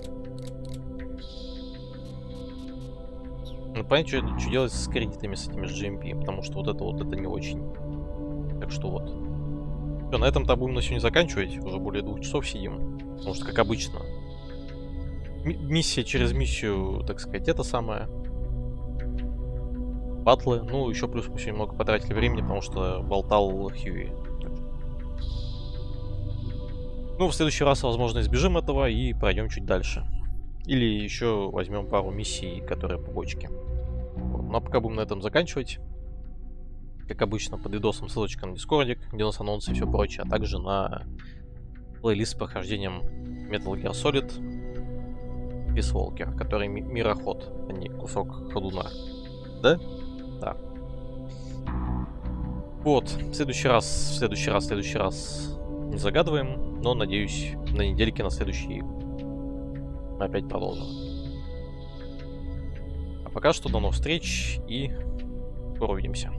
Надо понять, что делать с кредитами, с этими, с GMP, потому что вот это не очень. Так что вот. Всё, на этом-то будем на сегодня заканчивать. Уже более 2 часов сидим. Потому что, как обычно, миссия через миссию, так сказать, это самое. Батлы. Ну, еще плюс мы сегодня много потратили времени, потому что болтал Хьюи. Ну, в следующий раз, возможно, избежим этого и пройдем чуть дальше. Или еще возьмем пару миссий, которые по бочке. Вот. Ну, а пока будем на этом заканчивать. Как обычно, под видосом ссылочка на Дискордик, где у нас анонсы и все прочее, а также на плейлист с прохождением Metal Gear Solid Peace Walker, который мироход, а не кусок ходуна. Да? Да. Вот, в следующий раз не загадываем, но, надеюсь, на недельке, на следующий мы опять продолжим. А пока что до новых встреч и скоро увидимся.